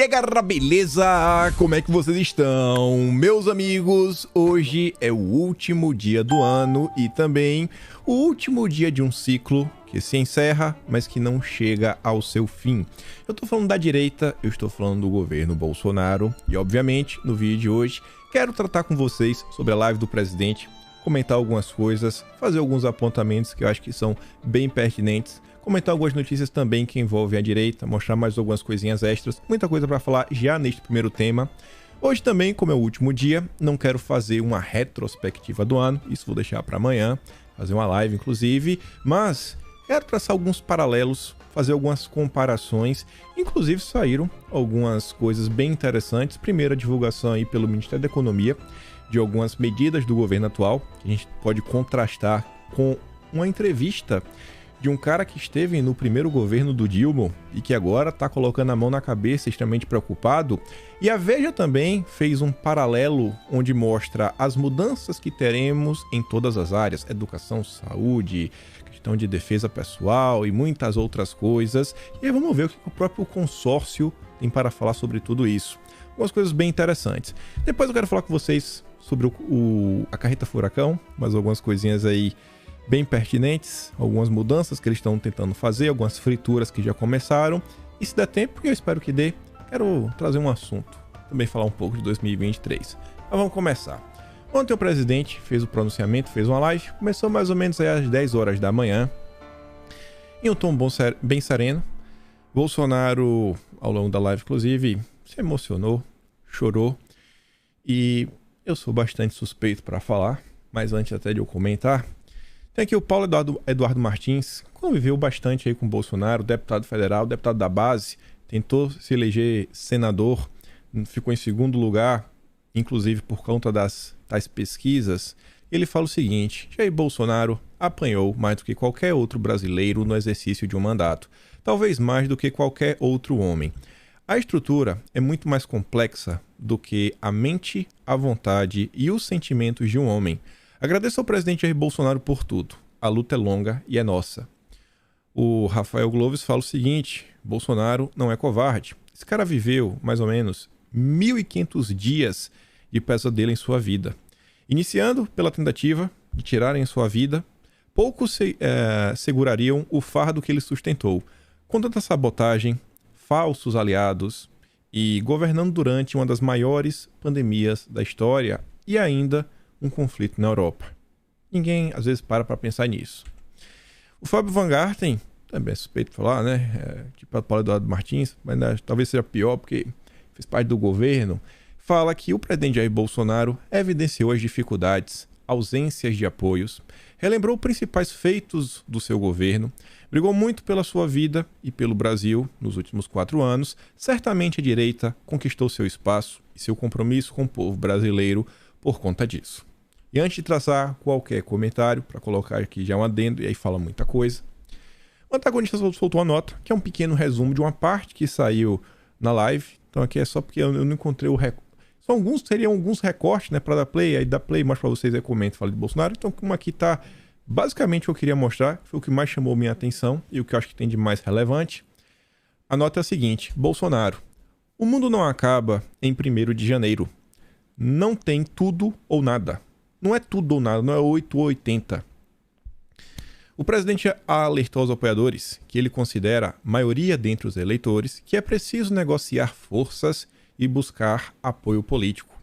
aí, galera, beleza? Como é que vocês estão? Meus amigos, hoje é o último dia do ano e também o último dia de um ciclo que se encerra, mas que não chega ao seu fim. Eu tô falando da direita, eu estou falando do governo Bolsonaro e, obviamente, no vídeo de hoje, quero tratar com vocês sobre a live do presidente, comentar algumas coisas, fazer alguns apontamentos que eu acho que são bem pertinentes, comentar algumas notícias também que envolvem a direita, mostrar mais algumas coisinhas extras, muita coisa para falar já neste primeiro tema. Hoje também, como é o último dia, não quero fazer uma retrospectiva do ano, isso vou deixar para amanhã, fazer uma live inclusive, mas quero traçar alguns paralelos, fazer algumas comparações, inclusive saíram algumas coisas bem interessantes. Primeira divulgação aí pelo Ministério da Economia de algumas medidas do governo atual, que a gente pode contrastar com uma entrevista de um cara que esteve no primeiro governo do Dilma e que agora está colocando a mão na cabeça, extremamente preocupado. E a Veja também fez um paralelo onde mostra as mudanças que teremos em todas as áreas, educação, saúde, questão de defesa pessoal e muitas outras coisas. E aí vamos ver o que o próprio consórcio tem para falar sobre tudo isso. Algumas coisas bem interessantes. Depois eu quero falar com vocês sobre a carreta furacão, mas algumas coisinhas aí bem pertinentes, algumas mudanças que eles estão tentando fazer, algumas frituras que já começaram. E se der tempo, e eu espero que dê, quero trazer um assunto, também falar um pouco de 2023. Mas vamos começar. Ontem o presidente fez o pronunciamento, fez uma live, começou mais ou menos aí às 10 horas da manhã, em um tom bem sereno. Bolsonaro, ao longo da live, inclusive, se emocionou, chorou, e eu sou bastante suspeito para falar, mas antes até de eu comentar, tem aqui o Paulo Eduardo Martins, conviveu bastante aí com o Bolsonaro, deputado federal, deputado da base, tentou se eleger senador, ficou em segundo lugar, inclusive por conta das tais pesquisas. Ele fala o seguinte: Jair Bolsonaro apanhou mais do que qualquer outro brasileiro no exercício de um mandato, talvez mais do que qualquer outro homem. A estrutura é muito mais complexa do que a mente, a vontade e os sentimentos de um homem. Agradeço ao presidente Jair Bolsonaro por tudo. A luta é longa e é nossa. O Rafael Gloves fala o seguinte: Bolsonaro não é covarde. Esse cara viveu mais ou menos 1.500 dias de pesadelo em sua vida. Iniciando pela tentativa de tirarem sua vida, poucos segurariam o fardo que ele sustentou. Com tanta sabotagem, falsos aliados e governando durante uma das maiores pandemias da história e ainda um conflito na Europa. Ninguém, às vezes, para pensar nisso. O Fábio Van Garten, também é suspeito de falar, né? Tipo o Paulo Eduardo Martins, mas talvez seja pior porque fez parte do governo. Fala que o presidente Jair Bolsonaro evidenciou as dificuldades, ausências de apoios, relembrou os principais feitos do seu governo, brigou muito pela sua vida e pelo Brasil nos últimos 4 anos. Certamente a direita conquistou seu espaço e seu compromisso com o povo brasileiro por conta disso. E antes de traçar qualquer comentário, para colocar aqui já um adendo, e aí fala muita coisa, o antagonista soltou uma nota, que é um pequeno resumo de uma parte que saiu na live. Então aqui é só porque eu não encontrei o recorte. Seriam alguns recortes, né, para dar play, aí dá play, mostra para vocês, aí comenta, fala de Bolsonaro. Então como aqui tá basicamente o que eu queria mostrar, foi o que mais chamou minha atenção e o que eu acho que tem de mais relevante. A nota é a seguinte: Bolsonaro, o mundo não acaba em 1º de janeiro. Não tem tudo ou nada. Não é tudo ou nada, não é 8 ou 80. O presidente alertou aos apoiadores, que ele considera maioria dentre os eleitores, que é preciso negociar forças e buscar apoio político.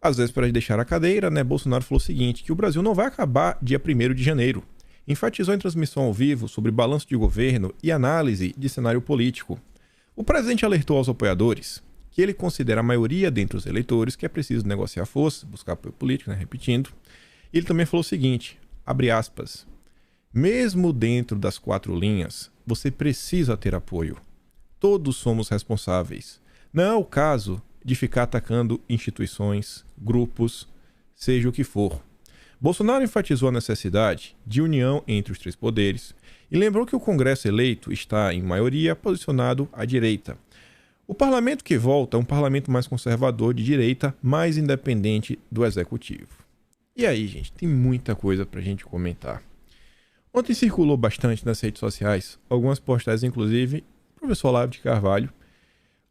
Às vezes, para deixar a cadeira, né, Bolsonaro falou o seguinte, que o Brasil não vai acabar dia 1º de janeiro. Enfatizou em transmissão ao vivo sobre balanço de governo e análise de cenário político. O presidente alertou aos apoiadores que ele considera a maioria dentre os eleitores que é preciso negociar forças, buscar apoio político, né, repetindo. Ele também falou o seguinte, abre aspas, mesmo dentro das 4 linhas, você precisa ter apoio. Todos somos responsáveis. Não é o caso de ficar atacando instituições, grupos, seja o que for. Bolsonaro enfatizou a necessidade de união entre os 3 poderes e lembrou que o Congresso eleito está, em maioria, posicionado à direita. O parlamento que volta é um parlamento mais conservador de direita, mais independente do executivo. E aí, gente, tem muita coisa pra gente comentar. Ontem circulou bastante nas redes sociais algumas postagens, inclusive, do professor Olavo de Carvalho,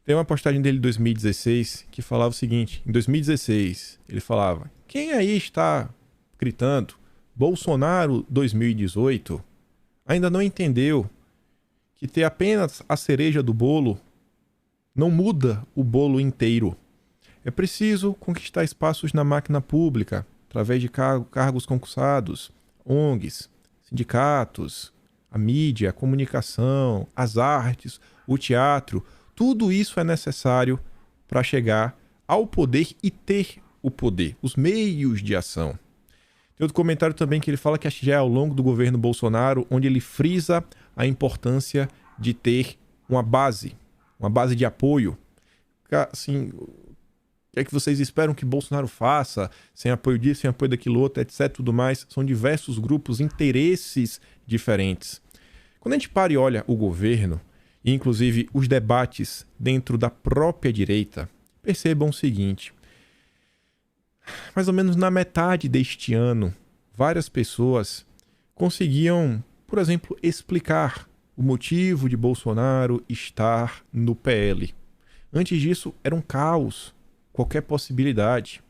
Tem uma postagem dele de 2016 que falava o seguinte: em 2016, ele falava: quem aí está gritando Bolsonaro 2018 ainda não entendeu que ter apenas a cereja do bolo não muda o bolo inteiro. É preciso conquistar espaços na máquina pública, através de cargos concursados, ONGs, sindicatos, a mídia, a comunicação, as artes, o teatro. Tudo isso é necessário para chegar ao poder e ter o poder, os meios de ação. Tem outro comentário também que ele fala que acho que já é ao longo do governo Bolsonaro, onde ele frisa a importância de ter uma base de apoio. Assim, o que é que vocês esperam que Bolsonaro faça sem apoio disso, sem apoio daquilo outro, etc, tudo mais? São diversos grupos, interesses diferentes. Quando a gente para e olha o governo, e inclusive os debates dentro da própria direita, percebam o seguinte: mais ou menos na metade deste ano, várias pessoas conseguiam, por exemplo, explicar o motivo de Bolsonaro estar no PL. Antes disso, era um caos, qualquer possibilidade.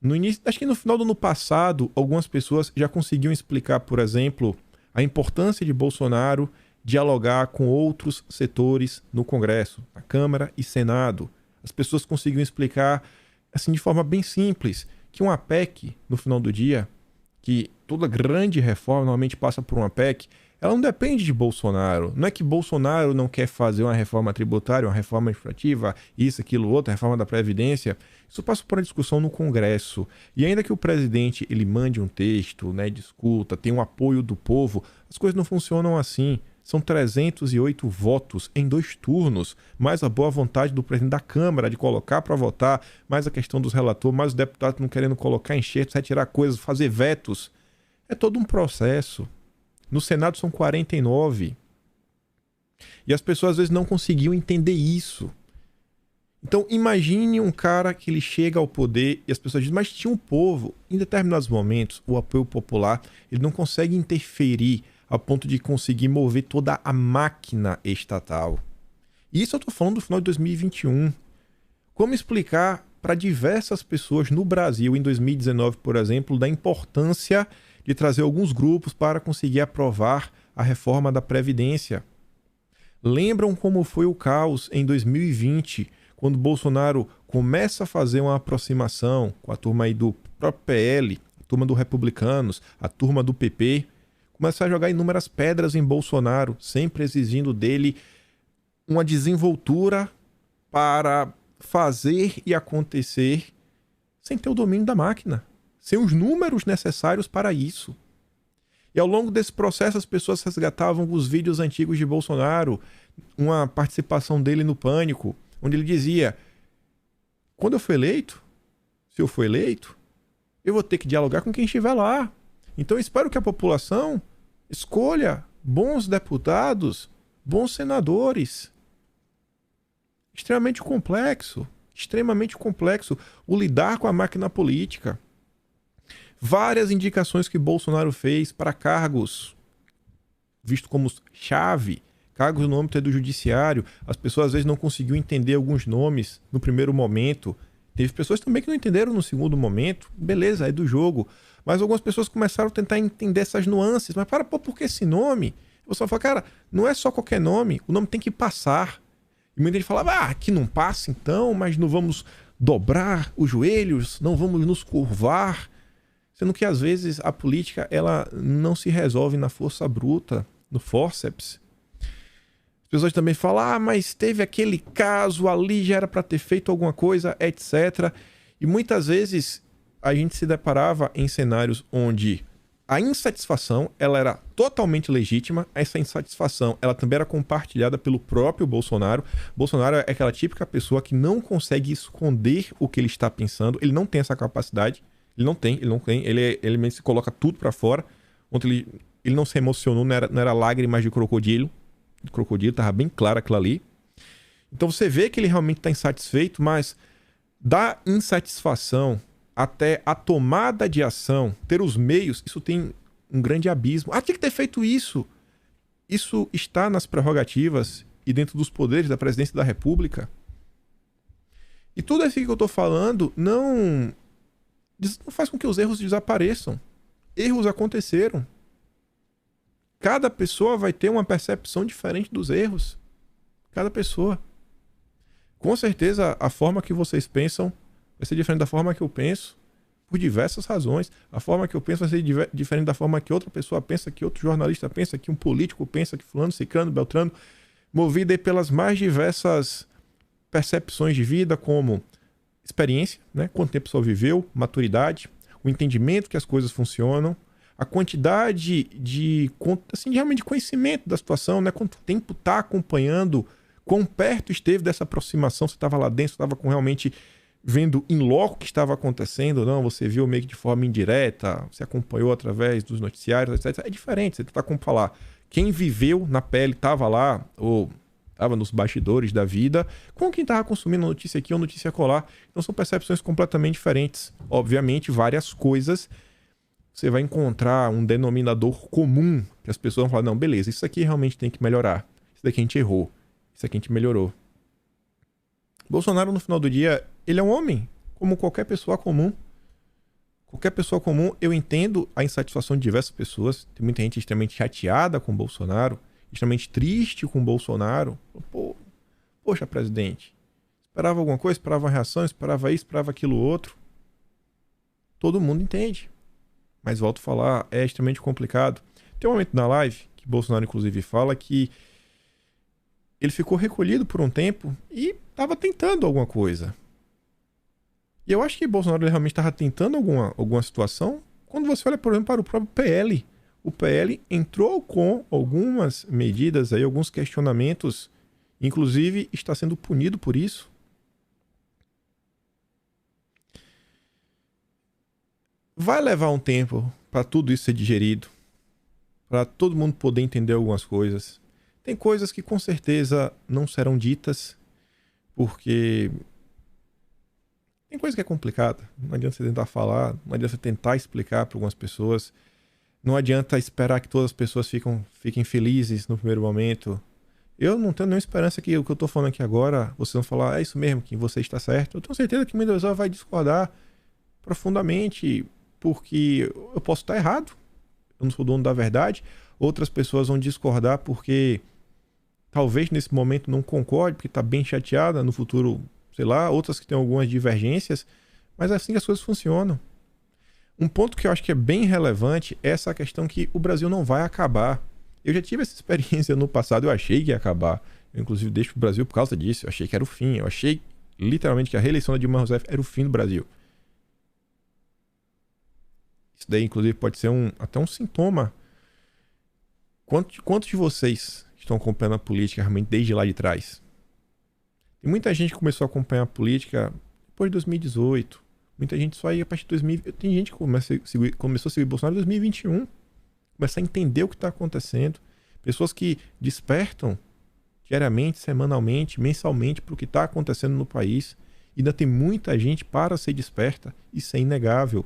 No início, acho que no final do ano passado, algumas pessoas já conseguiam explicar, por exemplo, a importância de Bolsonaro dialogar com outros setores no Congresso, na Câmara e Senado. As pessoas conseguiam explicar, assim, de forma bem simples, que uma PEC, no final do dia, que toda grande reforma normalmente passa por uma PEC, ela não depende de Bolsonaro. Não é que Bolsonaro não quer fazer uma reforma tributária, uma reforma administrativa, isso, aquilo, outro, a reforma da Previdência. Isso passa por uma discussão no Congresso. E ainda que o presidente ele mande um texto, né, discuta, tenha um apoio do povo, as coisas não funcionam assim. São 308 votos em 2 turnos, mais a boa vontade do presidente da Câmara de colocar para votar, mais a questão dos relatores, mais os deputados não querendo colocar enxertos, retirar coisas, fazer vetos. É todo um processo. No Senado são 49. E as pessoas às vezes não conseguiam entender isso. Então imagine um cara que ele chega ao poder e as pessoas dizem, mas tinha um povo. Em determinados momentos, o apoio popular ele não consegue interferir a ponto de conseguir mover toda a máquina estatal. E isso eu estou falando do final de 2021. Como explicar para diversas pessoas no Brasil, em 2019, por exemplo, da importância de trazer alguns grupos para conseguir aprovar a reforma da Previdência? Lembram como foi o caos em 2020, quando Bolsonaro começa a fazer uma aproximação com a turma aí do próprio PL, a turma dos republicanos, a turma do PP, começa a jogar inúmeras pedras em Bolsonaro, sempre exigindo dele uma desenvoltura para fazer e acontecer sem ter o domínio da máquina, sem os números necessários para isso. E ao longo desse processo as pessoas resgatavam os vídeos antigos de Bolsonaro, uma participação dele no Pânico, onde ele dizia: quando eu for eleito, se eu for eleito, eu vou ter que dialogar com quem estiver lá. Então eu espero que a população escolha bons deputados, bons senadores. Extremamente complexo o lidar com a máquina política. Várias indicações que Bolsonaro fez para cargos visto como chave, cargos no âmbito do judiciário. As pessoas às vezes não conseguiam entender alguns nomes no primeiro momento. Teve pessoas também que não entenderam no segundo momento. Beleza, é do jogo. Mas algumas pessoas começaram a tentar entender essas nuances. Mas por que esse nome? Eu só falo, cara, não é só qualquer nome. O nome tem que passar. E muita gente falava, que não passa então, mas não vamos dobrar os joelhos, não vamos nos curvar. Sendo que às vezes a política ela não se resolve na força bruta, no fórceps. As pessoas também falam, mas teve aquele caso ali, já era para ter feito alguma coisa, etc. E muitas vezes a gente se deparava em cenários onde a insatisfação ela era totalmente legítima, essa insatisfação ela também era compartilhada pelo próprio Bolsonaro. Bolsonaro é aquela típica pessoa que não consegue esconder o que ele está pensando, ele não tem essa capacidade, ele não tem, ele mesmo se coloca tudo para fora. Ontem ele não se emocionou, não era lágrimas de crocodilo, tava bem claro aquilo ali. Então você vê que ele realmente está insatisfeito, mas da insatisfação até a tomada de ação, ter os meios, isso tem um grande abismo. Tinha que ter feito isso. Isso está nas prerrogativas e dentro dos poderes da presidência da República. E tudo isso que eu estou falando não faz com que os erros desapareçam. Erros aconteceram. Cada pessoa vai ter uma percepção diferente dos erros. Cada pessoa. Com certeza, a forma que vocês pensam vai ser diferente da forma que eu penso, por diversas razões. A forma que eu penso vai ser diferente da forma que outra pessoa pensa, que outro jornalista pensa, que um político pensa, que fulano, ciclano, beltrano, movido aí pelas mais diversas percepções de vida, como experiência, né? Quanto tempo a pessoa viveu, maturidade, o entendimento que as coisas funcionam, a quantidade realmente de conhecimento da situação, né? Quanto tempo está acompanhando, quão perto esteve dessa aproximação, você estava lá dentro, estava realmente vendo em loco o que estava acontecendo, não, você viu meio que de forma indireta, você acompanhou através dos noticiários, etc. É diferente, você está como falar, quem viveu na pele, estava lá, ou estava nos bastidores da vida, com quem estava consumindo notícia aqui ou notícia colar. Então são percepções completamente diferentes. Obviamente, várias coisas você vai encontrar um denominador comum que as pessoas vão falar, não, beleza, isso aqui realmente tem que melhorar. Isso daqui a gente errou. Isso aqui a gente melhorou. Bolsonaro, no final do dia, ele é um homem, como qualquer pessoa comum. Qualquer pessoa comum, eu entendo a insatisfação de diversas pessoas. Tem muita gente extremamente chateada com o Bolsonaro, extremamente triste com o Bolsonaro. Poxa, presidente, esperava alguma coisa, esperava uma reação, esperava isso, esperava aquilo outro. Todo mundo entende. Mas volto a falar, é extremamente complicado. Tem um momento na live que Bolsonaro, inclusive, fala que ele ficou recolhido por um tempo e estava tentando alguma coisa. E eu acho que Bolsonaro realmente estava tentando alguma situação. Quando você olha, por exemplo, para o próprio PL, o PL entrou com algumas medidas, aí, alguns questionamentos, inclusive está sendo punido por isso. Vai levar um tempo para tudo isso ser digerido, para todo mundo poder entender algumas coisas. Tem coisas que com certeza não serão ditas, porque tem coisa que é complicada. Não adianta você tentar falar, não adianta você tentar explicar para algumas pessoas. Não adianta esperar que todas as pessoas fiquem felizes no primeiro momento. Eu não tenho nenhuma esperança que o que eu estou falando aqui agora, vocês vão falar, é isso mesmo, que você está certo. Eu tenho certeza que muita pessoa vai discordar profundamente, porque eu posso estar errado. Eu não sou dono da verdade. Outras pessoas vão discordar porque talvez nesse momento não concorde, porque está bem chateada, no futuro, sei lá, outras que têm algumas divergências, mas é assim que as coisas funcionam. Um ponto que eu acho que é bem relevante é essa questão que o Brasil não vai acabar. Eu já tive essa experiência no passado, eu achei que ia acabar. Eu, inclusive, deixo o Brasil por causa disso. Eu achei que era o fim. Eu achei, literalmente, que a reeleição da Dilma Rousseff era o fim do Brasil. Isso daí, inclusive, pode ser até um sintoma. Quantos de vocês estão acompanhando a política realmente desde lá de trás? Tem muita gente que começou a acompanhar a política depois de 2018. Muita gente só ia a partir de 2020. Tem gente que começou a seguir Bolsonaro em 2021. Começar a entender o que está acontecendo. Pessoas que despertam diariamente, semanalmente, mensalmente para o que está acontecendo no país. E ainda tem muita gente para ser desperta. Isso é inegável.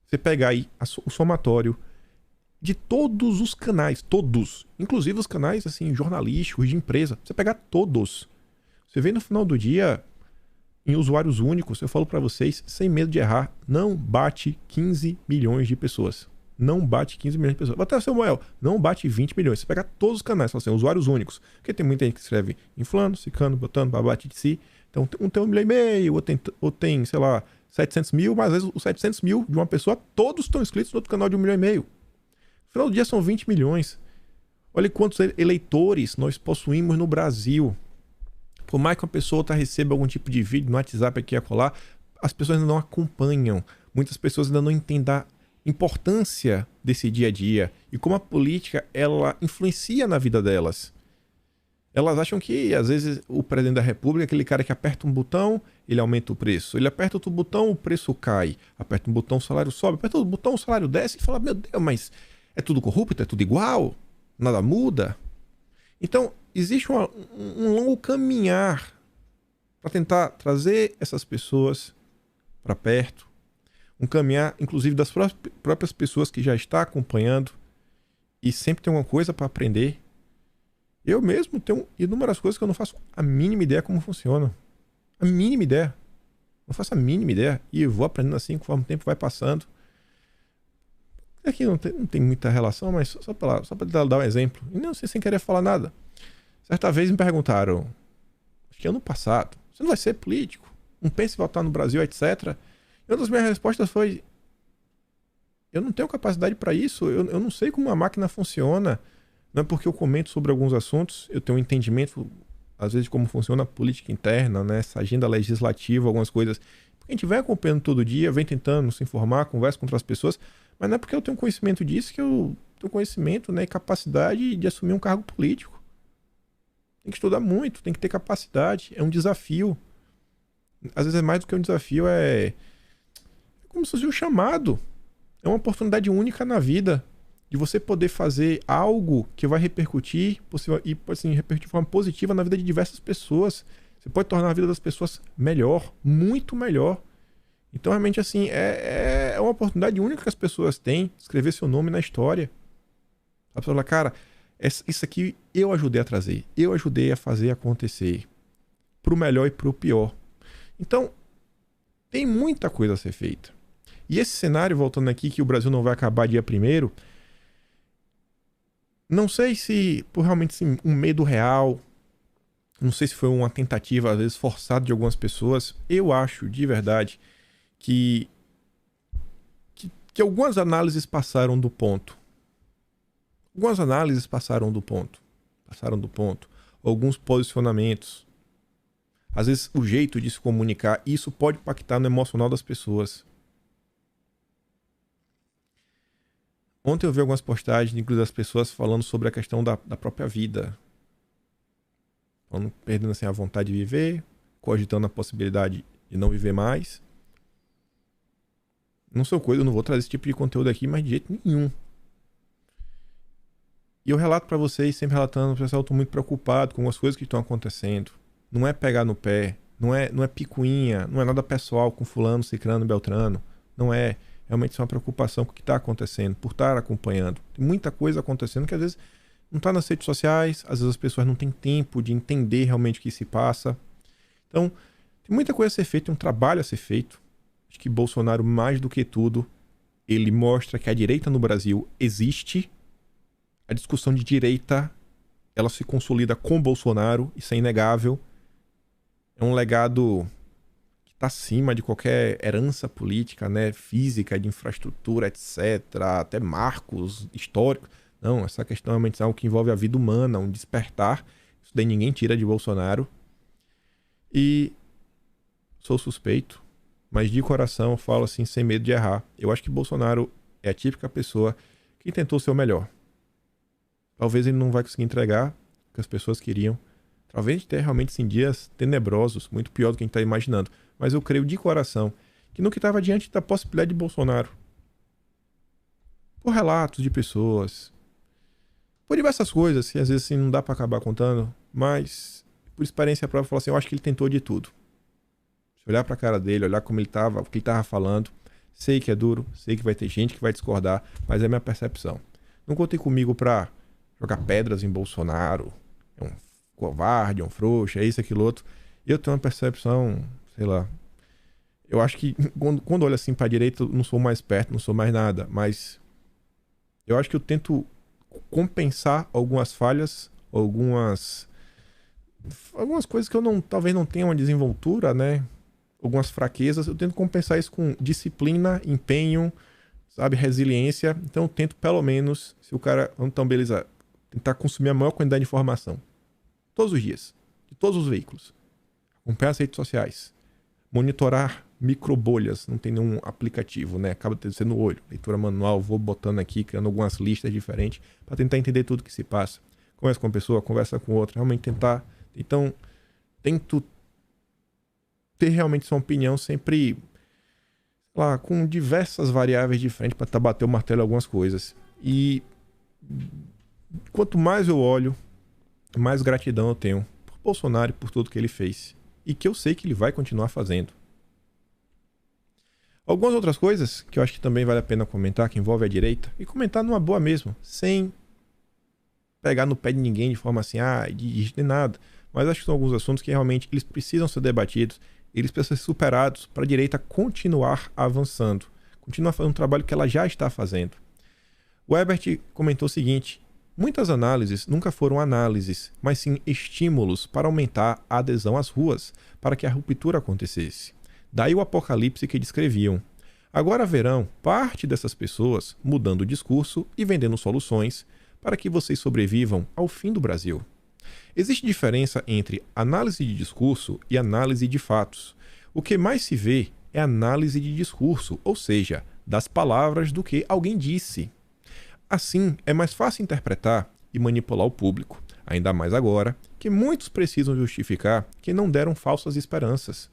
Você pegar aí o somatório de todos os canais, todos, inclusive os canais assim, jornalísticos, de empresa, você pegar todos. Você vê no final do dia, em usuários únicos, eu falo para vocês, sem medo de errar, não bate 15 milhões de pessoas. Não bate 15 milhões de pessoas. Até Samuel, não bate 20 milhões. Você pega todos os canais, assim, usuários únicos. Porque tem muita gente que escreve em fulano, ciclano, botando, babate de si. Então, um tem 1,5 milhão, ou tem, sei lá, 700 mil, mas às vezes os 700 mil de uma pessoa, todos estão inscritos no outro canal de 1,5 milhão. No final do dia são 20 milhões. Olha quantos eleitores nós possuímos no Brasil. Por mais que uma pessoa receba algum tipo de vídeo no WhatsApp aqui e acolá, as pessoas ainda não acompanham. Muitas pessoas ainda não entendem a importância desse dia a dia e como a política ela influencia na vida delas. Elas acham que, às vezes, o presidente da República é aquele cara que aperta um botão, ele aumenta o preço. Ele aperta outro botão, o preço cai. Aperta um botão, o salário sobe. Aperta outro botão, o salário desce. E fala, meu Deus, mas é tudo corrupto? É tudo igual? Nada muda? Então, existe um longo caminhar para tentar trazer essas pessoas para perto. Um caminhar, inclusive, das próprias pessoas que já estão acompanhando e sempre tem uma coisa para aprender. Eu mesmo tenho inúmeras coisas que eu não faço a mínima ideia como funciona. A mínima ideia. Não faço a mínima ideia. E eu vou aprendendo assim conforme o tempo vai passando. Aqui não tem muita relação, mas só pra dar um exemplo. E não sei sem querer falar nada. Certa vez me perguntaram, acho que ano passado, você não vai ser político? Não pensa em votar no Brasil, etc. E uma das minhas respostas foi, eu não tenho capacidade para isso, eu não sei como a máquina funciona. Não é porque eu comento sobre alguns assuntos, eu tenho um entendimento, às vezes, de como funciona a política interna, né? Essa agenda legislativa, algumas coisas. Porque a gente vai acompanhando todo dia, vem tentando se informar, conversa com outras pessoas, mas não é porque eu tenho conhecimento disso que eu tenho conhecimento, né, e capacidade de assumir um cargo político. Tem que estudar muito, tem que ter capacidade, é um desafio. Às vezes é mais do que um desafio, é como se fosse um chamado. É uma oportunidade única na vida de você poder fazer algo que vai repercutir e pode assim, repercutir de forma positiva na vida de diversas pessoas. Você pode tornar a vida das pessoas melhor, muito melhor. Então, realmente, assim, é uma oportunidade única que as pessoas têm de escrever seu nome na história. A pessoa fala, cara, isso aqui eu ajudei a trazer, eu ajudei a fazer acontecer, pro melhor e pro pior. Então, tem muita coisa a ser feita. E esse cenário, voltando aqui, que o Brasil não vai acabar dia 1º, não sei se por realmente assim, um medo real, não sei se foi uma tentativa, às vezes, forçada de algumas pessoas. Eu acho, de verdade, que algumas análises passaram do ponto. Algumas análises passaram do ponto. Alguns posicionamentos. Às vezes, o jeito de se comunicar, isso pode impactar no emocional das pessoas. Ontem eu vi algumas postagens, inclusive das pessoas falando sobre a questão da própria vida. Perdendo assim, a vontade de viver, cogitando a possibilidade de não viver mais. Não sou coisa, eu não vou trazer esse tipo de conteúdo aqui, mas de jeito nenhum. E eu relato pra vocês, sempre relatando, pessoal, eu tô muito preocupado com as coisas que estão acontecendo. Não é pegar no pé, não é picuinha, não é nada pessoal com fulano, cicrano, beltrano. Não é. Realmente isso é uma preocupação com o que está acontecendo, por estar acompanhando. Tem muita coisa acontecendo que às vezes não está nas redes sociais, às vezes as pessoas não têm tempo de entender realmente o que se passa. Então, tem muita coisa a ser feita, tem um trabalho a ser feito. Acho que Bolsonaro, mais do que tudo, ele mostra que a direita no Brasil existe. A discussão de direita, ela se consolida com Bolsonaro, isso é inegável. É um legado que está acima de qualquer herança política, né, física, de infraestrutura, etc., até marcos históricos. Não, essa questão realmente é algo que envolve a vida humana, um despertar. Isso daí ninguém tira de Bolsonaro. E sou suspeito, mas de coração falo assim, sem medo de errar. Eu acho que Bolsonaro é a típica pessoa que tentou ser o melhor. Talvez ele não vai conseguir entregar o que as pessoas queriam. Talvez tenha realmente sim, dias tenebrosos, muito pior do que a gente está imaginando. Mas eu creio de coração que no que estava diante da possibilidade de Bolsonaro, por relatos de pessoas, por diversas coisas, que às vezes assim, não dá para acabar contando, mas por experiência própria, eu falo assim, eu acho que ele tentou de tudo. Se olhar para a cara dele, olhar como ele estava, o que ele estava falando, sei que é duro, sei que vai ter gente que vai discordar, mas é minha percepção. Não contem comigo para jogar pedras em Bolsonaro, é um covarde, é um frouxo, é isso, aquilo outro. Eu tenho uma percepção, sei lá. Eu acho que quando olho assim pra direita, eu não sou mais perto, não sou mais nada, mas eu acho que eu tento compensar algumas falhas, algumas coisas que eu talvez não tenha uma desenvoltura, né? Algumas fraquezas, eu tento compensar isso com disciplina, empenho, sabe, resiliência. Então eu tento pelo menos, se o cara, então beleza, tentar consumir a maior quantidade de informação todos os dias, de todos os veículos. Acompanhar as redes sociais. Monitorar microbolhas. Não tem nenhum aplicativo, né? Acaba sendo no olho. Leitura manual, vou botando aqui, criando algumas listas diferentes para tentar entender tudo que se passa. Conversa com uma pessoa, conversa com outra. Realmente tentar. Então, tento ter realmente sua opinião sempre lá, com diversas variáveis diferentes para tentar bater o martelo em algumas coisas. E quanto mais eu olho, mais gratidão eu tenho por Bolsonaro e por tudo que ele fez. E que eu sei que ele vai continuar fazendo. Algumas outras coisas que eu acho que também vale a pena comentar, que envolve a direita, e comentar numa boa mesmo, sem pegar no pé de ninguém de forma assim, de nada. Mas acho que são alguns assuntos que realmente eles precisam ser debatidos, eles precisam ser superados para a direita continuar avançando, continuar fazendo um trabalho que ela já está fazendo. O Herbert comentou o seguinte: muitas análises nunca foram análises, mas sim estímulos para aumentar a adesão às ruas, para que a ruptura acontecesse. Daí o apocalipse que descreviam. Agora verão parte dessas pessoas mudando o discurso e vendendo soluções para que vocês sobrevivam ao fim do Brasil. Existe diferença entre análise de discurso e análise de fatos. O que mais se vê é análise de discurso, ou seja, das palavras do que alguém disse. Assim, é mais fácil interpretar e manipular o público, ainda mais agora que muitos precisam justificar que não deram falsas esperanças.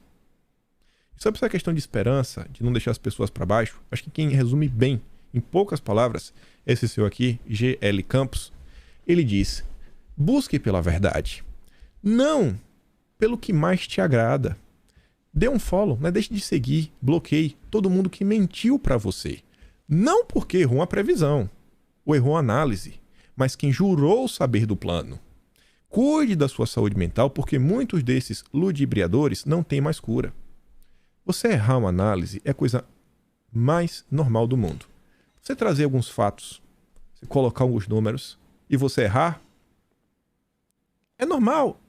Sobre essa questão de esperança, de não deixar as pessoas para baixo, acho que quem resume bem, em poucas palavras, esse seu aqui, G.L. Campos, ele diz: busque pela verdade, não pelo que mais te agrada. Dê um follow, né? Deixe de seguir, bloqueie todo mundo que mentiu para você. Não porque errou uma previsão, ou errou uma análise, mas quem jurou saber do plano. Cuide da sua saúde mental, porque muitos desses ludibriadores não têm mais cura. Você errar uma análise é a coisa mais normal do mundo. Você trazer alguns fatos, você colocar alguns números e você errar, é normal.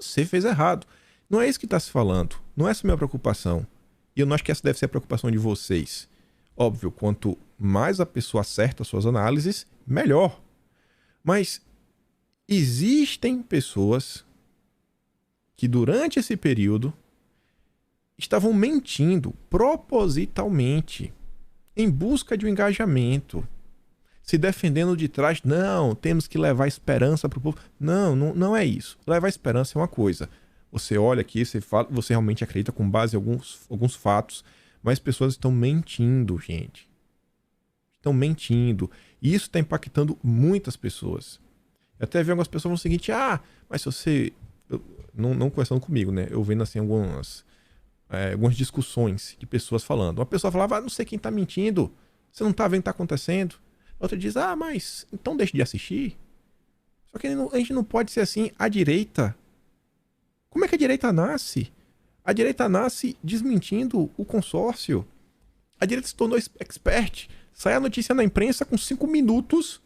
Você fez errado. Não é isso que está se falando. Não é essa a minha preocupação. E eu não acho que essa deve ser a preocupação de vocês. Óbvio, quanto mais a pessoa acerta suas análises, melhor. Mas existem pessoas que durante esse período estavam mentindo propositalmente em busca de um engajamento, se defendendo de trás. Não, temos que levar esperança para o povo. Não é isso. Levar esperança é uma coisa. Você olha aqui, você fala, você realmente acredita com base em alguns fatos, mas as pessoas estão mentindo, gente. Estão mentindo. E isso está impactando muitas pessoas. Eu até vi algumas pessoas falando o seguinte: mas se você... Não conversando comigo, né? Eu vendo assim algumas discussões de pessoas falando. Uma pessoa falava: não sei quem tá mentindo, você não tá vendo o que tá acontecendo. Outra diz: mas então deixe de assistir. Só que a gente não pode ser assim. A direita, como é que a direita nasce? A direita nasce desmentindo o consórcio. A direita se tornou expert. Sai a notícia na imprensa com 5 minutos,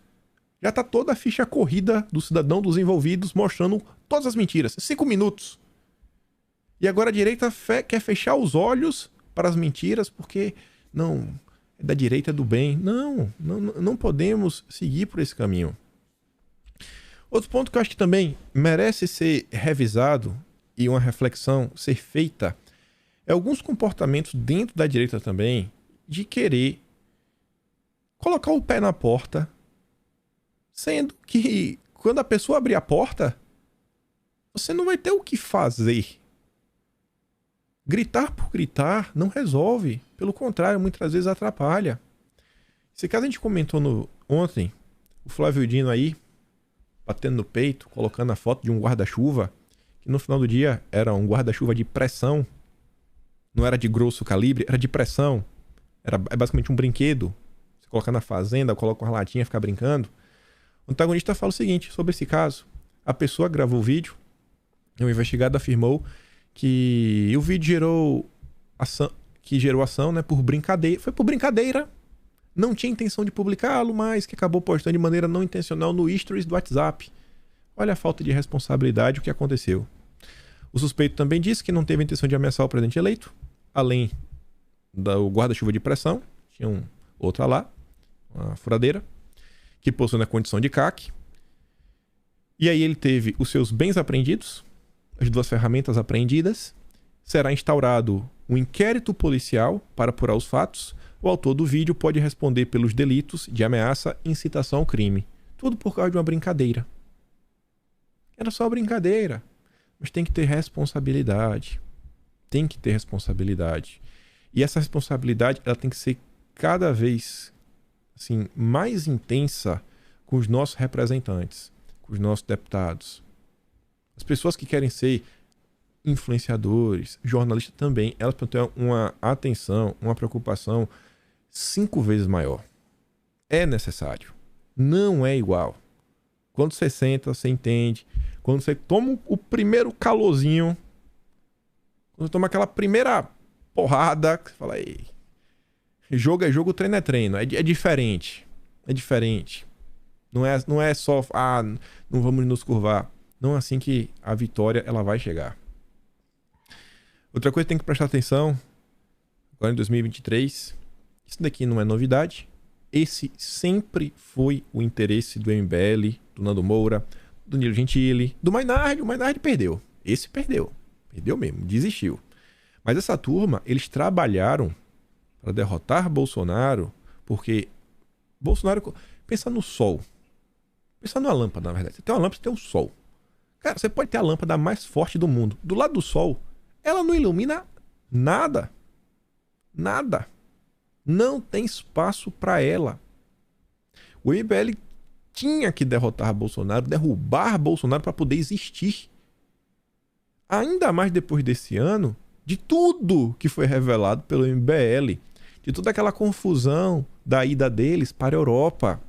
já tá toda a ficha corrida do cidadão, dos envolvidos, mostrando todas as mentiras. 5 minutos. E agora a direita quer fechar os olhos para as mentiras, porque não, é da direita, é do bem. Não podemos seguir por esse caminho. Outro ponto que eu acho que também merece ser revisado e uma reflexão ser feita é alguns comportamentos dentro da direita também de querer colocar o pé na porta, sendo que quando a pessoa abrir a porta, você não vai ter o que fazer. Gritar por gritar não resolve. Pelo contrário, muitas vezes atrapalha. Esse caso a gente comentou ontem. O Flávio Dino aí, batendo no peito, colocando a foto de um guarda-chuva, que no final do dia era um guarda-chuva de pressão. Não era de grosso calibre, era de pressão. É basicamente um brinquedo. Você coloca na fazenda, coloca uma latinha e fica brincando. O antagonista fala o seguinte sobre esse caso. A pessoa gravou o vídeo e o investigado afirmou que o vídeo gerou ação, né, por brincadeira. Foi por brincadeira. Não tinha intenção de publicá-lo, mas que acabou postando de maneira não intencional no stories do WhatsApp. Olha a falta de responsabilidade, o que aconteceu. O suspeito também disse que não teve a intenção de ameaçar o presidente eleito, além do guarda-chuva de pressão. Tinha outra lá, uma furadeira, que possui na condição de CAC. E aí ele teve os seus bens apreendidos, as 2 ferramentas apreendidas. Será instaurado um inquérito policial para apurar os fatos. O autor do vídeo pode responder pelos delitos de ameaça e incitação ao crime. Tudo por causa de uma brincadeira. Era só uma brincadeira. Mas tem que ter responsabilidade. Tem que ter responsabilidade. E essa responsabilidade, ela tem que ser cada vez assim, mais intensa com os nossos representantes, com os nossos deputados. As pessoas que querem ser influenciadores, jornalistas também, elas precisam ter uma atenção, uma preocupação 5 vezes maior. É necessário. Não é igual. Quando você senta, você entende. Quando você toma o primeiro calorzinho, quando você toma aquela primeira porrada, você fala, ei, jogo é jogo, treino é treino. É diferente. É diferente. Não é só, não vamos nos curvar. Não é assim que a vitória ela vai chegar. Outra coisa que tem que prestar atenção, agora em 2023, isso daqui não é novidade. Esse sempre foi o interesse do MBL, do Nando Moura, do Nilo Gentili, do Mainardi. O Mainardi perdeu. Esse perdeu. Perdeu mesmo, desistiu. Mas essa turma, eles trabalharam para derrotar Bolsonaro, porque Bolsonaro... Pensa no sol. Pensa numa lâmpada, na verdade. Você tem uma lâmpada, você tem um sol. Cara, você pode ter a lâmpada mais forte do mundo. Do lado do sol, ela não ilumina nada. Nada. Não tem espaço para ela. O MBL tinha que derrotar Bolsonaro, derrubar Bolsonaro para poder existir. Ainda mais depois desse ano, de tudo que foi revelado pelo MBL, de toda aquela confusão da ida deles para a Europa.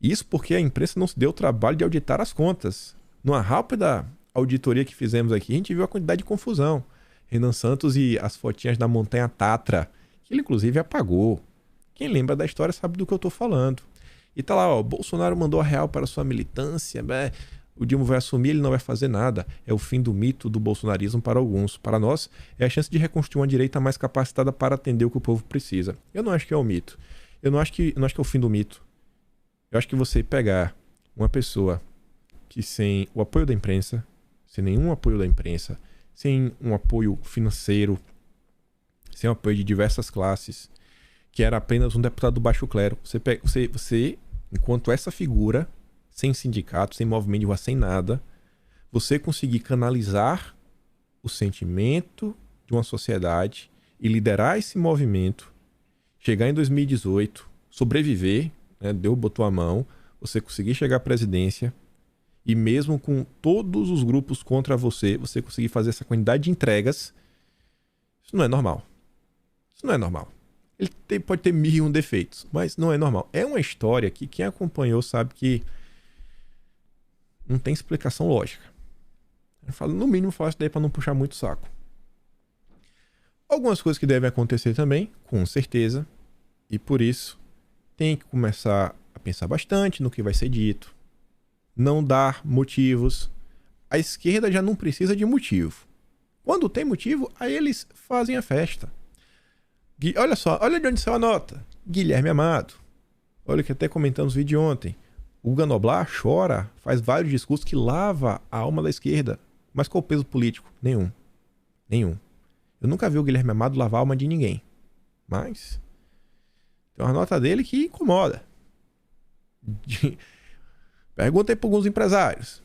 Isso porque a imprensa não se deu o trabalho de auditar as contas. Numa rápida auditoria que fizemos aqui, a gente viu a quantidade de confusão. Renan Santos e as fotinhas da Montanha Tatra, que ele inclusive apagou. Quem lembra da história sabe do que eu estou falando. E tá lá, ó, Bolsonaro mandou a real para sua militância, o Dilma vai assumir, ele não vai fazer nada. É o fim do mito do bolsonarismo para alguns. Para nós, é a chance de reconstruir uma direita mais capacitada para atender o que o povo precisa. Eu não acho que é o mito. Eu não acho que é o fim do mito. Eu acho que você pegar uma pessoa que sem o apoio da imprensa, sem nenhum apoio da imprensa, sem um apoio financeiro, sem o apoio de diversas classes, que era apenas um deputado do baixo clero, você enquanto essa figura, sem sindicato, sem movimento de rua, sem nada, você conseguir canalizar o sentimento de uma sociedade e liderar esse movimento, chegar em 2018, sobreviver, né, botou a mão, você conseguir chegar à presidência e mesmo com todos os grupos contra você, você conseguir fazer essa quantidade de entregas, isso não é normal. Isso não é normal. Ele pode ter 1001 defeitos, mas não é normal. É uma história que quem acompanhou sabe que não tem explicação lógica. Eu falo, no mínimo, faço isso daí para não puxar muito o saco. Algumas coisas que devem acontecer também, com certeza, e por isso tem que começar a pensar bastante no que vai ser dito. Não dar motivos. A esquerda já não precisa de motivo. Quando tem motivo, aí eles fazem a festa. Olha só, olha de onde saiu a nota. Guilherme Amado. Olha que até comentamos no vídeo ontem. O Guga Noblar chora, faz vários discursos que lava a alma da esquerda. Mas qual o peso político? Nenhum. Nenhum. Eu nunca vi o Guilherme Amado lavar a alma de ninguém. Mas tem uma nota dele que incomoda. Pergunta aí para alguns empresários.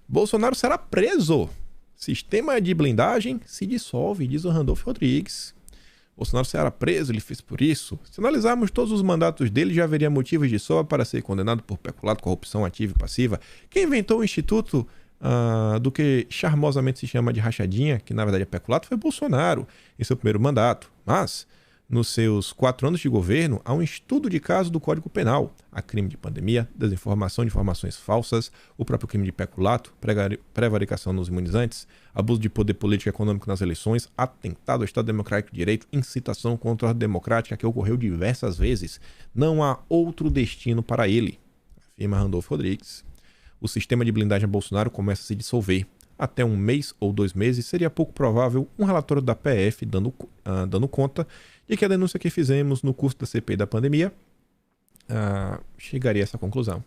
Bolsonaro será preso. Sistema de blindagem se dissolve, diz o Randolfo Rodrigues. Bolsonaro será preso, ele fez por isso. Se analisarmos todos os mandatos dele, já haveria motivos de sobra para ser condenado por peculato, corrupção ativa e passiva. Quem inventou o instituto do que charmosamente se chama de rachadinha, que na verdade é peculato, foi Bolsonaro em seu primeiro mandato. Mas nos seus 4 anos de governo, há um estudo de caso do Código Penal. Há crime de pandemia, desinformação de informações falsas, o próprio crime de peculato, prevaricação nos imunizantes, abuso de poder político e econômico nas eleições, atentado ao Estado Democrático de Direito, incitação contra a ordem democrática que ocorreu diversas vezes. Não há outro destino para ele, afirma Randolfo Rodrigues. O sistema de blindagem a Bolsonaro começa a se dissolver. Até 1 mês ou 2 meses, seria pouco provável um relatório da PF dando conta de que a denúncia que fizemos no curso da CPI da pandemia chegaria a essa conclusão.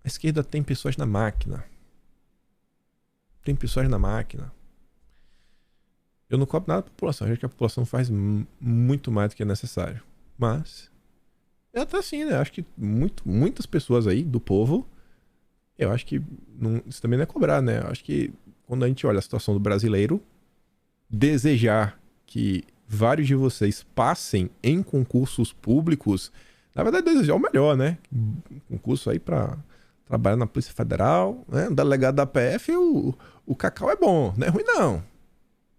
A esquerda tem pessoas na máquina. Tem pessoas na máquina. Eu não cobro nada da população. Eu acho que a população faz muito mais do que é necessário. Mas ela tá assim, né? Eu acho que muitas pessoas aí do povo, eu acho que isso também não é cobrar, né? Eu acho que quando a gente olha a situação do brasileiro, desejar que vários de vocês passem em concursos públicos, na verdade desejar o melhor, né? Concurso aí para trabalhar na Polícia Federal, né? Um delegado da PF, o cacau é bom, não é ruim não.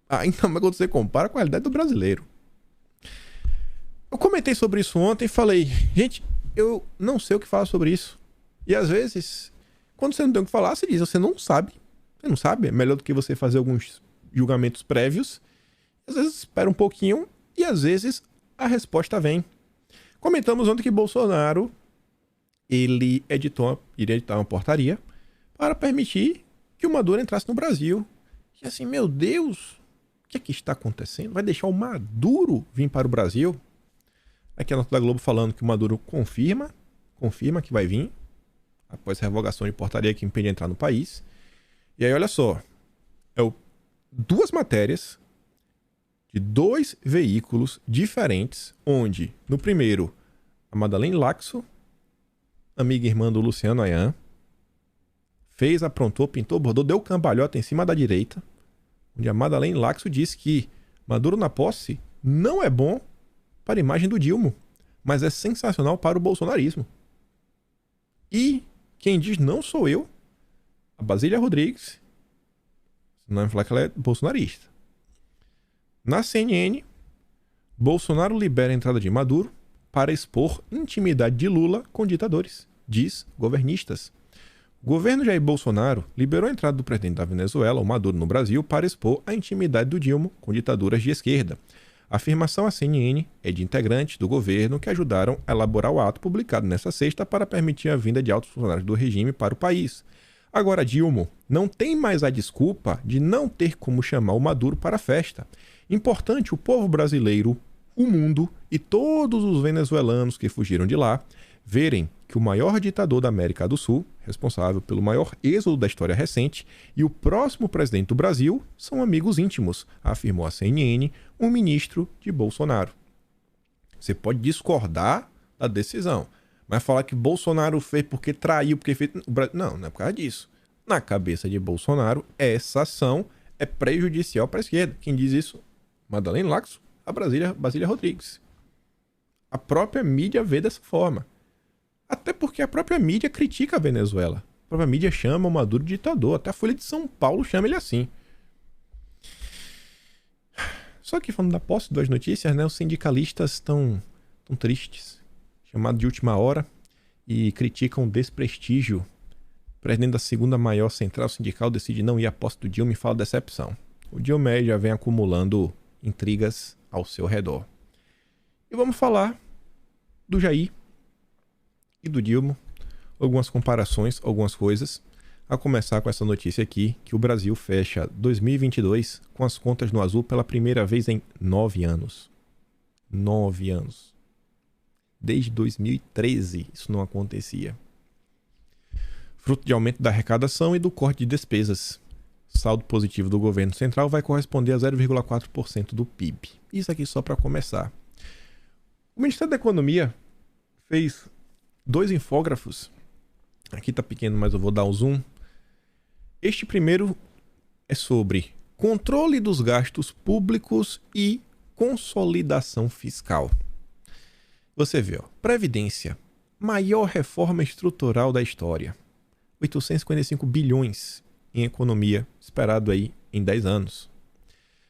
Ainda mais quando você compara com a realidade do brasileiro. Eu comentei sobre isso ontem e falei, gente, eu não sei o que falar sobre isso. E às vezes, quando você não tem o que falar, você diz, você não sabe. Você não sabe, é melhor do que você fazer alguns julgamentos prévios. Às vezes espera um pouquinho e às vezes a resposta vem. Comentamos ontem que Bolsonaro, ele iria editar uma portaria para permitir que o Maduro entrasse no Brasil. E assim, meu Deus, o que é que está acontecendo? Vai deixar o Maduro vir para o Brasil? Aqui a nota da Globo falando que o Maduro confirma que vai vir, após a revogação de portaria que impede de entrar no país. E aí, olha só, duas matérias de dois veículos diferentes, onde, no primeiro, a Madeleine Laxo, amiga e irmã do Luciano Ayan, aprontou, pintou, bordou, deu cambalhota em cima da direita, onde a Madeleine Laxo disse que Maduro na posse não é bom para a imagem do Dilma, mas é sensacional para o bolsonarismo. E quem diz não sou eu, a Basília Rodrigues, não vai falar que ela é bolsonarista. Na CNN, Bolsonaro libera a entrada de Maduro para expor intimidade de Lula com ditadores, diz governistas. O governo Jair Bolsonaro liberou a entrada do presidente da Venezuela, o Maduro, no Brasil para expor a intimidade do Dilma com ditaduras de esquerda. A afirmação à CNN é de integrantes do governo que ajudaram a elaborar o ato publicado nesta sexta para permitir a vinda de altos funcionários do regime para o país. Agora, Dilma não tem mais a desculpa de não ter como chamar o Maduro para a festa. Importante o povo brasileiro, o mundo e todos os venezuelanos que fugiram de lá verem que o maior ditador da América do Sul, responsável pelo maior êxodo da história recente, e o próximo presidente do Brasil são amigos íntimos, afirmou a CNN, um ministro de Bolsonaro. Você pode discordar da decisão, mas falar que Bolsonaro fez porque traiu, porque fez... Não é por causa disso. Na cabeça de Bolsonaro, essa ação é prejudicial para a esquerda. Quem diz isso? Madeleine Laxo, a Basília Rodrigues. A própria mídia vê dessa forma. Até porque a própria mídia critica a Venezuela. A própria mídia chama o Maduro de ditador. Até a Folha de São Paulo chama ele assim. Só que falando da posse das notícias, né, os sindicalistas estão tristes. Chamado de última hora. E criticam o desprestígio. O presidente da segunda maior central sindical decide não ir à posse do Dilma e fala decepção. O Dilma já vem acumulando intrigas ao seu redor. E vamos falar do Jair e do Dilma, algumas comparações, algumas coisas, a começar com essa notícia aqui, que o Brasil fecha 2022 com as contas no azul pela primeira vez em 9 anos. 9 anos. Desde 2013 isso não acontecia. Fruto de aumento da arrecadação e do corte de despesas. Saldo positivo do governo central vai corresponder a 0,4% do PIB. Isso aqui só para começar. O Ministério da Economia fez 2 infógrafos. Aqui tá pequeno, mas eu vou dar um zoom. Este primeiro é sobre controle dos gastos públicos e consolidação fiscal. Você vê, ó, Previdência, maior reforma estrutural da história. 855 bilhões em economia, esperado aí em 10 anos.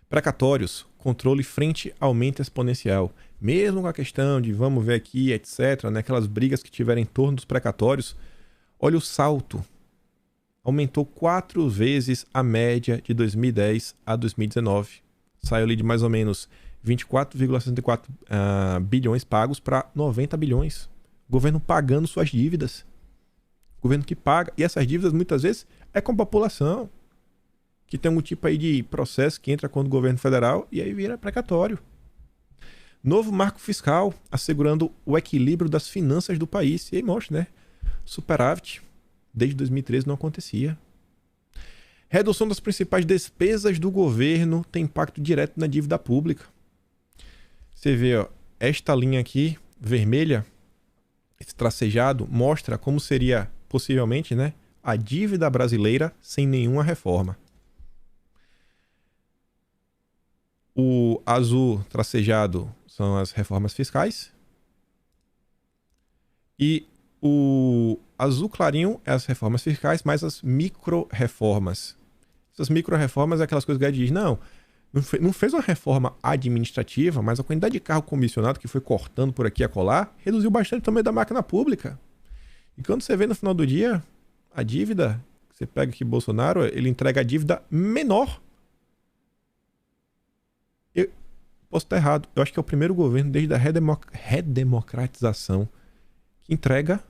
Precatórios, controle frente aumento exponencial. Mesmo com a questão de vamos ver aqui, etc., né, aquelas brigas que tiveram em torno dos precatórios, olha o salto. Aumentou 4 vezes a média de 2010 a 2019. Saiu ali de mais ou menos 24,64 bilhões pagos para 90 bilhões. O governo pagando suas dívidas. O governo que paga. E essas dívidas muitas vezes é com a população. Que tem um tipo aí de processo que entra contra o governo federal e aí vira precatório. Novo marco fiscal, assegurando o equilíbrio das finanças do país. E aí mostra, né? Superávit, desde 2013 não acontecia. Redução das principais despesas do governo tem impacto direto na dívida pública. Você vê, ó, esta linha aqui, vermelha, esse tracejado, mostra como seria, possivelmente, né, a dívida brasileira sem nenhuma reforma. O azul tracejado são as reformas fiscais. E o azul clarinho é as reformas fiscais, mais as micro-reformas. Essas micro-reformas é aquelas coisas que a gente diz, não, Não fez uma reforma administrativa, mas a quantidade de carro comissionado que foi cortando por aqui e acolá reduziu bastante o tamanho da máquina pública. E quando você vê no final do dia, a dívida, você pega aqui Bolsonaro, ele entrega a dívida menor. Eu posso estar errado. Eu acho que é o primeiro governo desde a redemocratização que entrega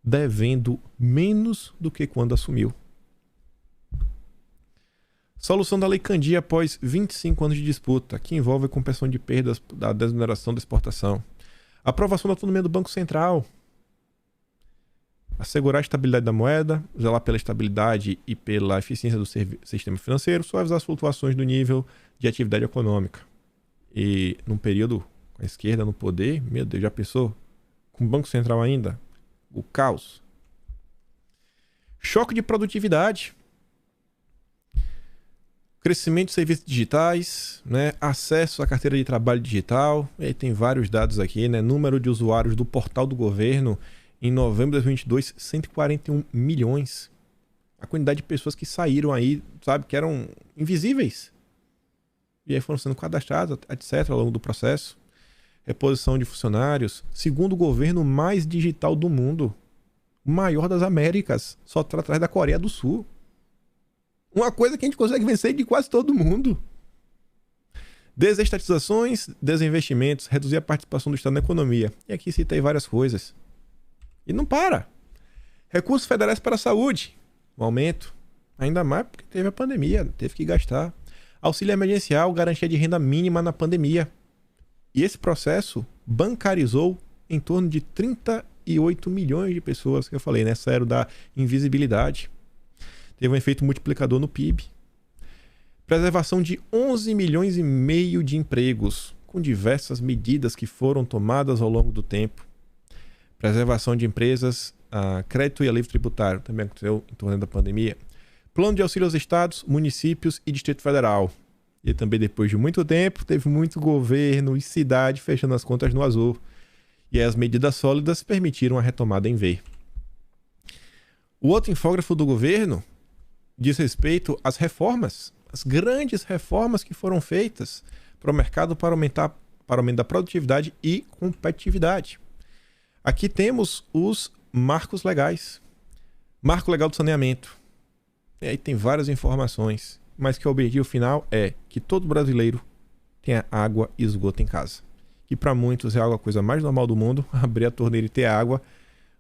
devendo menos do que quando assumiu. Solução da Lei Candia após 25 anos de disputa, que envolve a compensação de perdas da desoneração da exportação. Aprovação da autonomia do Banco Central. Assegurar a estabilidade da moeda, zelar pela estabilidade e pela eficiência do sistema financeiro, suavizar as flutuações do nível de atividade econômica. E num período com a esquerda no poder, meu Deus, já pensou? Com o Banco Central ainda? O caos. Choque de produtividade. Crescimento de serviços digitais, né? Acesso à carteira de trabalho digital. E aí tem vários dados aqui, né? Número de usuários do portal do governo em novembro de 2022, 141 milhões. A quantidade de pessoas que saíram aí, sabe, que eram invisíveis. E aí foram sendo cadastradas, etc., ao longo do processo. Reposição de funcionários. Segundo o governo mais digital do mundo. O maior das Américas. Só está atrás da Coreia do Sul. Uma coisa que a gente consegue vencer de quase todo mundo. Desestatizações, desinvestimentos, reduzir a participação do Estado na economia. E aqui citei várias coisas. E não para. Recursos federais para a saúde. Um aumento. Ainda mais porque teve a pandemia, teve que gastar. Auxílio emergencial, garantia de renda mínima na pandemia. E esse processo bancarizou em torno de 38 milhões de pessoas, que eu falei, nessa era da invisibilidade. Teve um efeito multiplicador no PIB. Preservação de 11 milhões e meio de empregos, com diversas medidas que foram tomadas ao longo do tempo. Preservação de empresas, crédito e alívio tributário, também aconteceu em torno da pandemia. Plano de auxílio aos estados, municípios e Distrito Federal. E também, depois de muito tempo, teve muito governo e cidade fechando as contas no azul. E aí as medidas sólidas permitiram a retomada em V. O outro infógrafo do governo diz respeito às reformas, as grandes reformas que foram feitas para o mercado para aumentar da produtividade e competitividade. Aqui temos os marcos legais. Marco legal do saneamento. E aí tem várias informações, mas que o objetivo final é que todo brasileiro tenha água e esgoto em casa. Que para muitos é a coisa mais normal do mundo, abrir a torneira e ter água,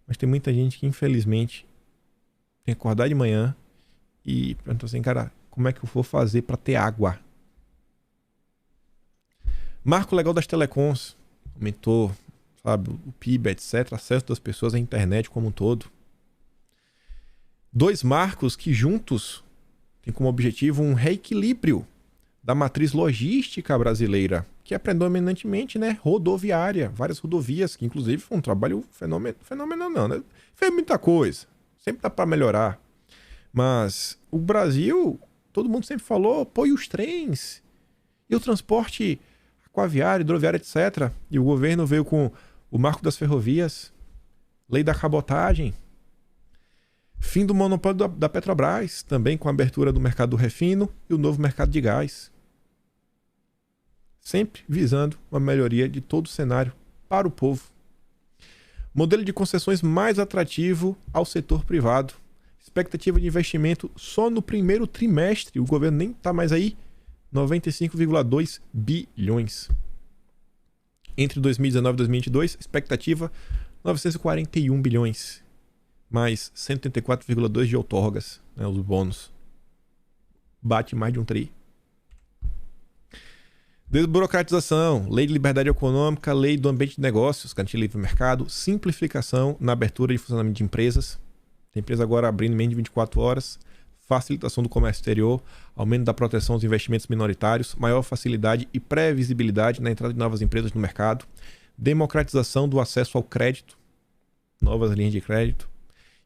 mas tem muita gente que infelizmente tem que acordar de manhã e pergunta assim, cara, como é que eu vou fazer para ter água? Marco legal das telecoms. Aumentou, sabe, o PIB, etc. Acesso das pessoas à internet como um todo. Dois marcos que juntos têm como objetivo um reequilíbrio da matriz logística brasileira, que é predominantemente, né, rodoviária. Várias rodovias, que inclusive foi um trabalho fenomenal não, né? Fez muita coisa. Sempre dá para melhorar. Mas o Brasil, todo mundo sempre falou, pô, e os trens? E o transporte aquaviário, hidroviário, etc. E o governo veio com o marco das ferrovias, lei da cabotagem, fim do monopólio da Petrobras, também com a abertura do mercado do refino e o novo mercado de gás. Sempre visando uma melhoria de todo o cenário para o povo. Modelo de concessões mais atrativo ao setor privado. Expectativa de investimento só no primeiro trimestre. O governo nem está mais aí. 95,2 bilhões. Entre 2019 e 2022, expectativa 941 bilhões. Mais 184,2 de outorgas, né, os bônus. Bate mais de um tri. Desburocratização, lei de liberdade econômica, lei do ambiente de negócios, garantia de livre mercado, simplificação na abertura e funcionamento de empresas. Tem empresa agora abrindo em menos de 24 horas, facilitação do comércio exterior, aumento da proteção aos investimentos minoritários, maior facilidade e previsibilidade na entrada de novas empresas no mercado, democratização do acesso ao crédito, novas linhas de crédito,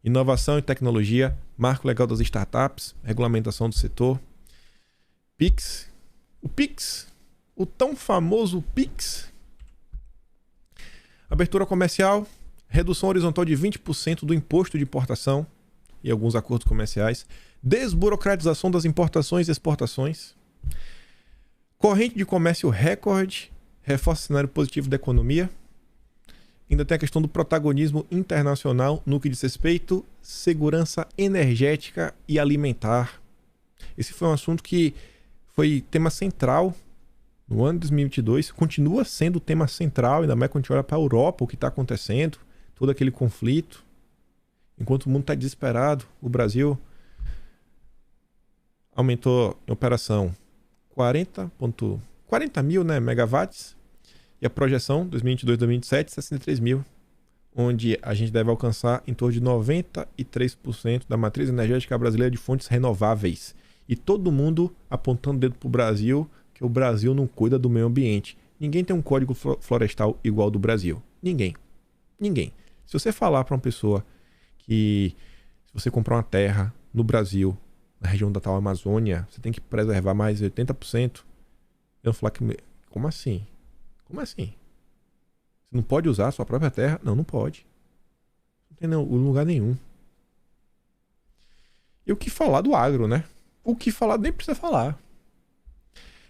inovação e tecnologia, marco legal das startups, regulamentação do setor, PIX, o PIX, o tão famoso PIX, abertura comercial, redução horizontal de 20% do imposto de importação e alguns acordos comerciais, desburocratização das importações e exportações, Corrente de comércio recorde, reforça o cenário positivo da economia. Ainda tem a questão do protagonismo internacional no que diz respeito à segurança energética e alimentar. Esse foi um assunto que foi tema central no ano de 2022, continua sendo tema central, ainda mais quando a gente olha para a Europa, o que está acontecendo, todo aquele conflito. Enquanto o mundo está desesperado, o Brasil aumentou em operação 40 mil, né, megawatts, e a projeção 2022-2027, 63 mil, onde a gente deve alcançar em torno de 93% da matriz energética brasileira de fontes renováveis. E todo mundo apontando o dedo para o Brasil, que o Brasil não cuida do meio ambiente. Ninguém tem um código florestal igual ao do Brasil. Ninguém. Se você falar para uma pessoa que se você comprar uma terra no Brasil, na região da tal Amazônia, você tem que preservar mais de 80%, eu vou falar que... Como assim? Você não pode usar a sua própria terra? Não pode. Não tem lugar nenhum. E o que falar do agro, né? O que falar nem precisa falar.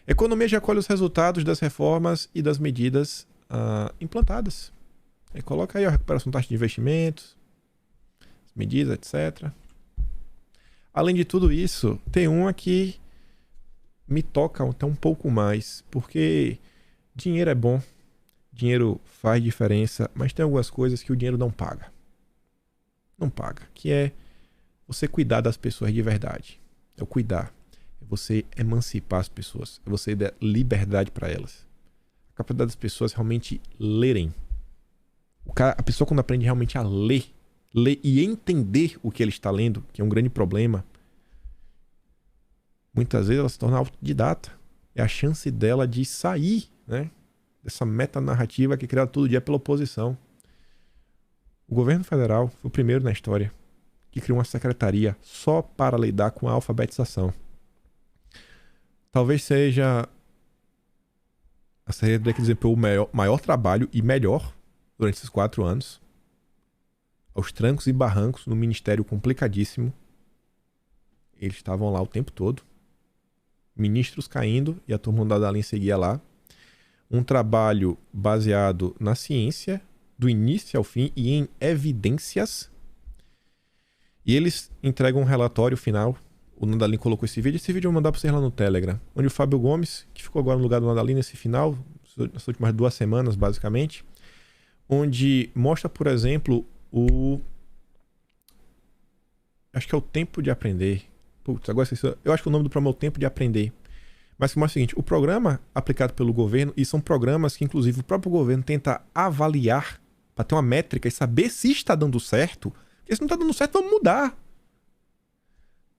A economia já colhe os resultados das reformas e das medidas implantadas. Coloca aí a recuperação da taxa de investimentos, as medidas, etc. Além de tudo isso, tem uma que me toca até um pouco mais, porque dinheiro é bom, dinheiro faz diferença, mas tem algumas coisas que o dinheiro não paga. Não paga, que é você cuidar das pessoas de verdade. É o cuidar. É você emancipar as pessoas. É você dar liberdade para elas. A capacidade das pessoas realmente lerem. A pessoa, quando aprende realmente a ler e entender o que ele está lendo, que é um grande problema, muitas vezes ela se torna autodidata. É a chance dela de sair, né, dessa metanarrativa que é criada todo dia pela oposição. O governo federal foi o primeiro na história que criou uma secretaria só para lidar com a alfabetização. Talvez seja a secretaria que desempenhou o maior trabalho e melhor durante esses 4 anos. Aos trancos e barrancos, no ministério complicadíssimo. Eles estavam lá o tempo todo. Ministros caindo e a turma da Dalin seguia lá. Um trabalho baseado na ciência, do início ao fim e em evidências. E eles entregam um relatório final. O Nandalin colocou esse vídeo. Esse vídeo eu vou mandar para vocês lá no Telegram. Onde o Fábio Gomes, que ficou agora no lugar do Nandalin nesse final, nas últimas 2 semanas, basicamente, onde mostra, por exemplo, acho que é o tempo de aprender. Putz, agora eu acho que o nome do programa é o tempo de aprender. Mas que mostra o seguinte, o programa aplicado pelo governo, e são programas que inclusive o próprio governo tenta avaliar para ter uma métrica e saber se está dando certo. Porque se não está dando certo, vamos mudar.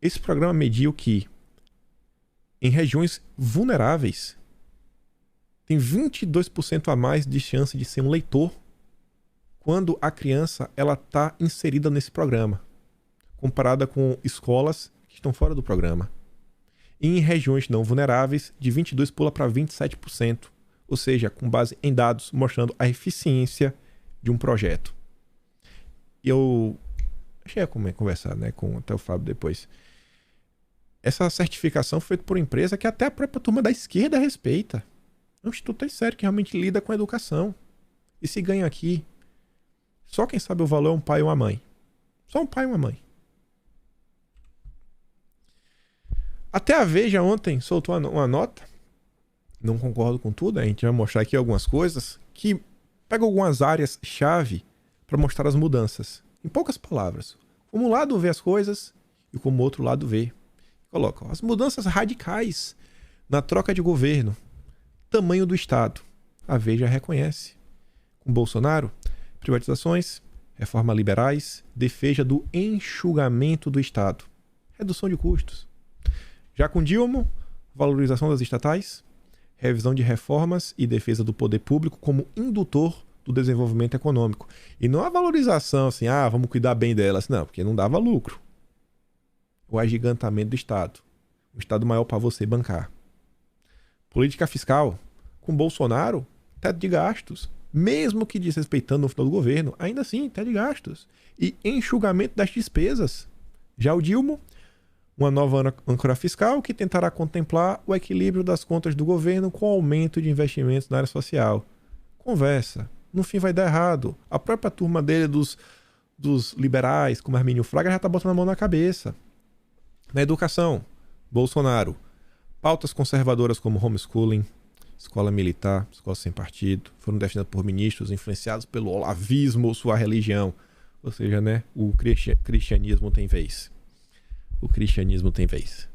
Esse programa mediu que em regiões vulneráveis tem 22% a mais de chance de ser um leitor quando a criança ela está inserida nesse programa, comparada com escolas que estão fora do programa. E em regiões não vulneráveis, de 22% pula para 27%, ou seja, com base em dados mostrando a eficiência de um projeto. E eu achei a conversar, né, com até o Fábio depois. Essa certificação foi feita por uma empresa que até a própria turma da esquerda respeita. É um instituto sério que realmente lida com a educação. E se ganha aqui, só quem sabe o valor é um pai ou uma mãe. Só um pai e uma mãe. Até a Veja ontem soltou uma nota. Não concordo com tudo, a gente vai mostrar aqui algumas coisas que pega algumas áreas-chave para mostrar as mudanças. Em poucas palavras, como um lado vê as coisas e como o outro lado vê. Coloca as mudanças radicais na troca de governo, tamanho do Estado. A Veja reconhece. Com Bolsonaro, privatizações, reformas liberais, defesa do enxugamento do Estado, redução de custos. Já com Dilma, valorização das estatais, revisão de reformas e defesa do poder público como indutor do desenvolvimento econômico. E não a valorização assim, vamos cuidar bem delas. Não, porque não dava lucro. O agigantamento do Estado. Um Estado maior para você bancar. Política fiscal. Com Bolsonaro, teto de gastos. Mesmo que desrespeitando o final do governo, ainda assim, teto de gastos. E enxugamento das despesas. Já o Dilma, Uma nova âncora fiscal que tentará contemplar o equilíbrio das contas do governo com o aumento de investimentos na área social. Conversa. No fim vai dar errado. A própria turma dele, dos liberais, como Armínio Fraga, já está botando a mão na cabeça. Na educação, Bolsonaro. Pautas conservadoras como homeschooling, escola militar, escola sem partido, foram definidas por ministros influenciados pelo olavismo ou sua religião. Ou seja, né, o cristianismo tem vez. O cristianismo tem vez.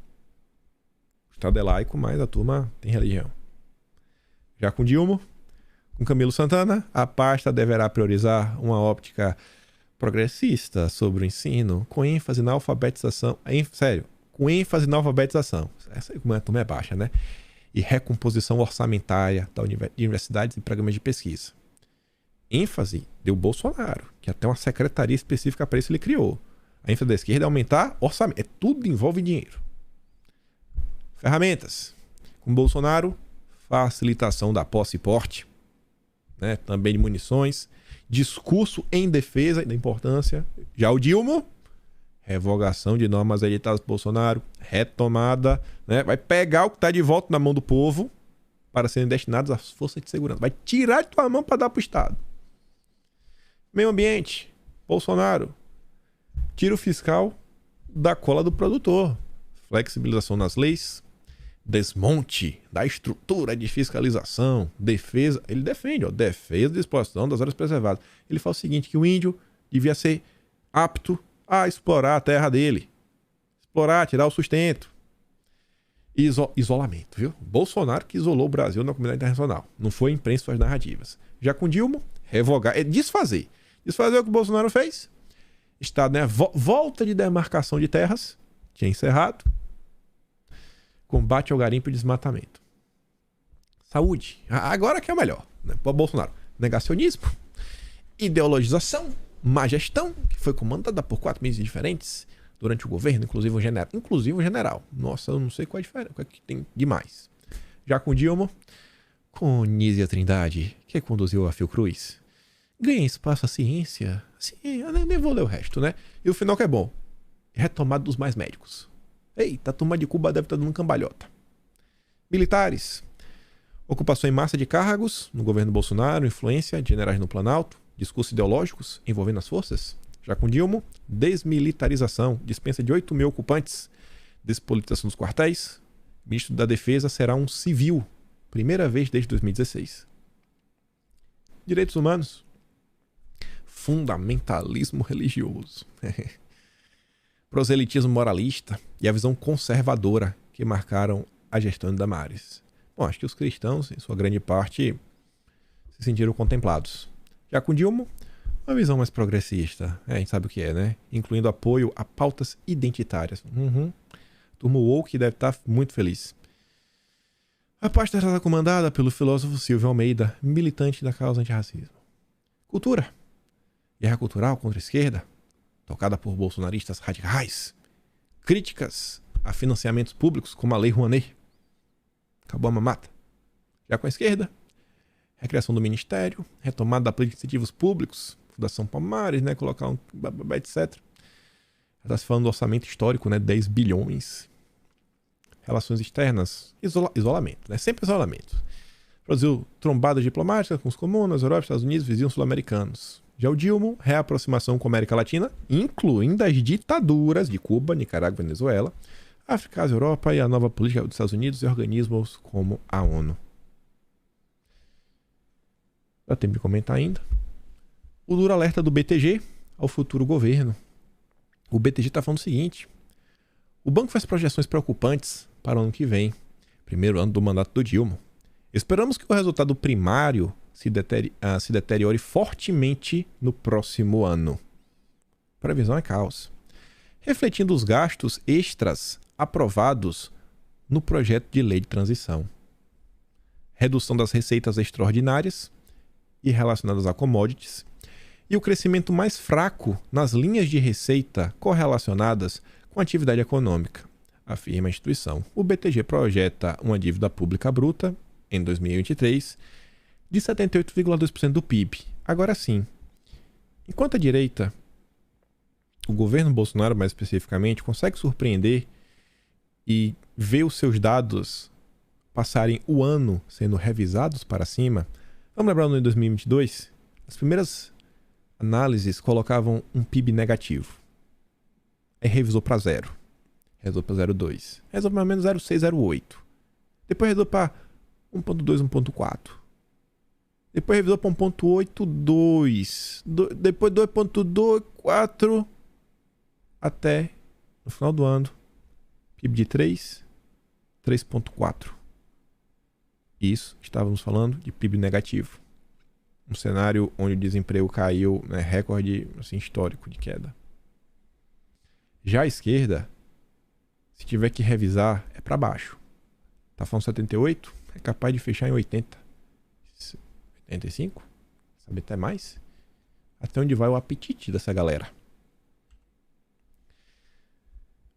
O Estado é laico, mas a turma tem religião. Já com Dilma, com Camilo Santana, a pasta deverá priorizar uma óptica progressista sobre o ensino, com ênfase na alfabetização. Sério, com ênfase na alfabetização. Essa turma é baixa, né? E recomposição orçamentária de universidades e programas de pesquisa. ênfase deu Bolsonaro, que até uma secretaria específica para isso ele criou. A ênfase da esquerda é aumentar orçamento. Tudo envolve dinheiro. Ferramentas. Com Bolsonaro, facilitação da posse e porte, né? Também de munições. Discurso em defesa da importância. Já o Dilma, revogação de normas editadas por Bolsonaro, retomada, né? Vai pegar o que está de volta na mão do povo para serem destinados às forças de segurança. Vai tirar de tua mão para dar para o Estado. Meio ambiente. Bolsonaro. Tiro fiscal da cola do produtor. Flexibilização nas leis. Desmonte da estrutura de fiscalização. Defesa. Ele defende, ó, defesa da exploração das áreas preservadas. Ele fala o seguinte, que o índio devia ser apto a explorar a terra dele. Explorar, tirar o sustento. Isolamento, viu? Bolsonaro que isolou o Brasil na comunidade internacional. Não foi a imprensa suas narrativas. Já com Dilma, revogar. É desfazer. Desfazer o que o Bolsonaro fez. Estado, né? Volta de demarcação de terras. Tinha encerrado. Combate ao garimpo e desmatamento. Saúde. Agora que é o melhor. Né? Para Bolsonaro. Negacionismo. Ideologização. Má gestão, que foi comandada por 4 ministros diferentes durante o governo, inclusive o general. Nossa, eu não sei qual é a diferença, qual é que tem demais. Já com Dilma, com Nízia Trindade, que conduziu a Fiocruz. Ganha espaço à ciência. Sim, eu nem vou ler o resto, né? E o final que é bom. Retomada dos mais médicos. Eita, a turma de Cuba deve estar dando cambalhota. Militares. Ocupação em massa de cargos no governo Bolsonaro, influência de generais no Planalto, discursos ideológicos envolvendo as forças. Já com Dilma, desmilitarização, dispensa de 8 mil ocupantes, despolitização dos quartéis. Ministro da Defesa será um civil, primeira vez desde 2016. Direitos humanos. Fundamentalismo religioso. Proselitismo moralista e a visão conservadora que marcaram a gestão de Damares. Bom, acho que os cristãos, em sua grande parte, se sentiram contemplados. Já com Dilma, uma visão mais progressista. A gente sabe o que é, né? Incluindo apoio a pautas identitárias. Turma woke deve estar muito feliz. A pasta está comandada pelo filósofo Silvio Almeida, militante da causa antirracismo. Cultura. Guerra cultural contra a esquerda, tocada por bolsonaristas radicais. Críticas a financiamentos públicos, como a Lei Rouanet. Acabou a mamata. Já com a esquerda, recriação do Ministério, retomada da política de incentivos públicos, Fundação Palmares, né, colocar um etc. Está se falando do orçamento histórico, né, 10 bilhões. Relações externas, isolamento, né, sempre isolamento. Produziu trombadas diplomáticas com os comunas, Europa, Estados Unidos, vizinhos sul-americanos. Já o Dilma, reaproximação com a América Latina, incluindo as ditaduras de Cuba, Nicarágua e Venezuela, África, Ásia, Europa e a nova política dos Estados Unidos e organismos como a ONU. Dá tempo de comentar ainda. O duro alerta do BTG ao futuro governo. O BTG está falando o seguinte. O banco faz projeções preocupantes para o ano que vem. Primeiro ano do mandato do Dilma. Esperamos que o resultado primário se deteriore fortemente no próximo ano. Previsão é caos. Refletindo os gastos extras aprovados no projeto de lei de transição. Redução das receitas extraordinárias e relacionadas a commodities, e o crescimento mais fraco nas linhas de receita correlacionadas com a atividade econômica, afirma a instituição. O BTG projeta uma dívida pública bruta, em 2023, de 78,2% do PIB. Agora sim, enquanto a direita, o governo Bolsonaro mais especificamente, consegue surpreender e ver os seus dados passarem o ano sendo revisados para cima, vamos lembrar no ano de 2022? As primeiras análises colocavam um PIB negativo. Aí revisou para 0. Revisou para 0,2. Revisou para mais ou menos 0,6, 0,8. Depois revisou para 1,2, 1,4. Depois revisou para 1,82. Depois 2,2, 4. Até no final do ano, PIB de 3, 3,4. Isso, estávamos falando de PIB negativo. Um cenário onde o desemprego caiu, né, recorde assim, histórico de queda. Já a esquerda, se tiver que revisar, é para baixo. Tá falando 78, é capaz de fechar em 80. 85? Sabe até mais? Até onde vai o apetite dessa galera.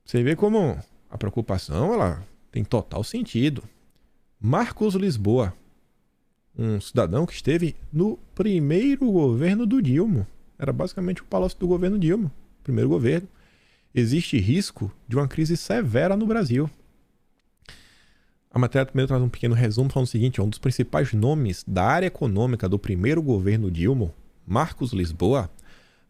Você vê como a preocupação ela tem total sentido. Marcos Lisboa, um cidadão que esteve no primeiro governo do Dilma. Era basicamente o palácio do governo Dilma. Primeiro governo. Existe risco de uma crise severa no Brasil. A matéria primeiro traz um pequeno resumo falando o seguinte: um dos principais nomes da área econômica do primeiro governo Dilma, Marcos Lisboa,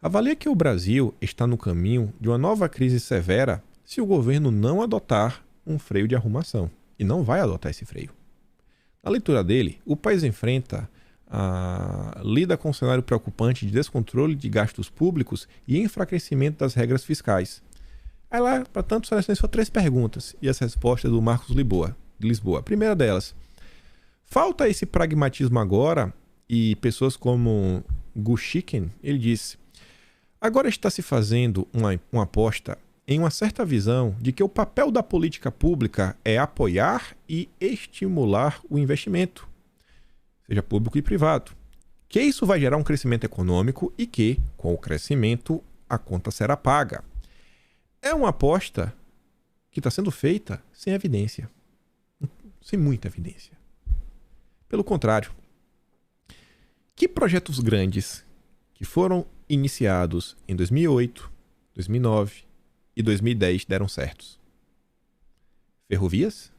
avalia que o Brasil está no caminho de uma nova crise severa se o governo não adotar um freio de arrumação. E não vai adotar esse freio. Na leitura dele, o país lida com um cenário preocupante de descontrole de gastos públicos e enfraquecimento das regras fiscais. Aí lá, para tanto, selecionei só 3 perguntas e as respostas do Marcos Lisboa. A primeira delas: falta esse pragmatismo agora? E pessoas como Gushiken, ele disse: agora está se fazendo uma aposta em uma certa visão de que o papel da política pública é apoiar e estimular o investimento, seja público e privado, que isso vai gerar um crescimento econômico e que, com o crescimento, a conta será paga. É uma aposta que está sendo feita sem evidência, sem muita evidência. Pelo contrário, que projetos grandes que foram iniciados em 2008, 2009 e 2010 deram certos? Ferrovias?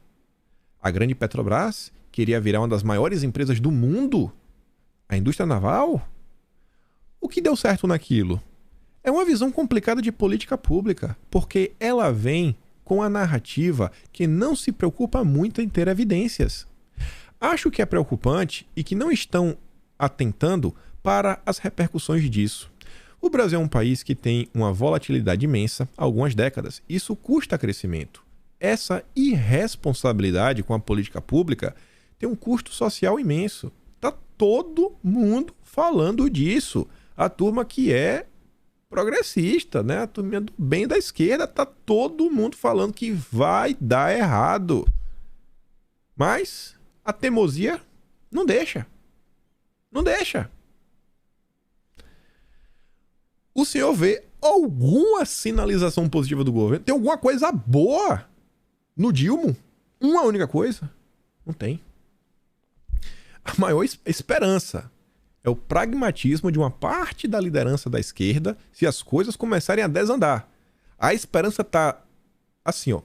A grande Petrobras queria virar uma das maiores empresas do mundo? A indústria naval? O que deu certo naquilo? É uma visão complicada de política pública, porque ela vem com a narrativa que não se preocupa muito em ter evidências. Acho que é preocupante e que não estão atentando para as repercussões disso. O Brasil é um país que tem uma volatilidade imensa há algumas décadas. Isso custa crescimento. Essa irresponsabilidade com a política pública tem um custo social imenso. Está todo mundo falando disso. A turma que é progressista, né? A turma do bem da esquerda, está todo mundo falando que vai dar errado. Mas a teimosia não deixa. Não deixa. O senhor vê alguma sinalização positiva do governo? Tem alguma coisa boa no Dilma? Uma única coisa? Não tem. A maior esperança é o pragmatismo de uma parte da liderança da esquerda se as coisas começarem a desandar. A esperança tá assim, ó.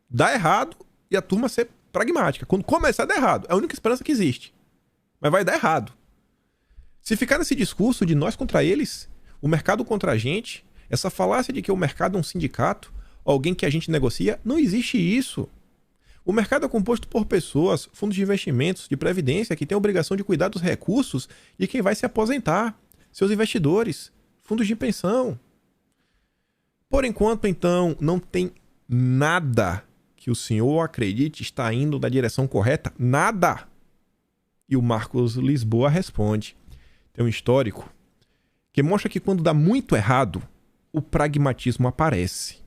Dá errado e a turma ser pragmática. Quando começar a dar errado, é a única esperança que existe. Mas vai dar errado. Se ficar nesse discurso de nós contra eles, o mercado contra a gente, essa falácia de que o mercado é um sindicato, alguém que a gente negocia, não existe isso. O mercado é composto por pessoas, fundos de investimentos, de previdência, que têm a obrigação de cuidar dos recursos de quem vai se aposentar, seus investidores, fundos de pensão. Por enquanto, então, não tem nada que o senhor acredite está indo na direção correta. Nada! E o Marcos Lisboa responde. Tem um histórico que mostra que quando dá muito errado, o pragmatismo aparece.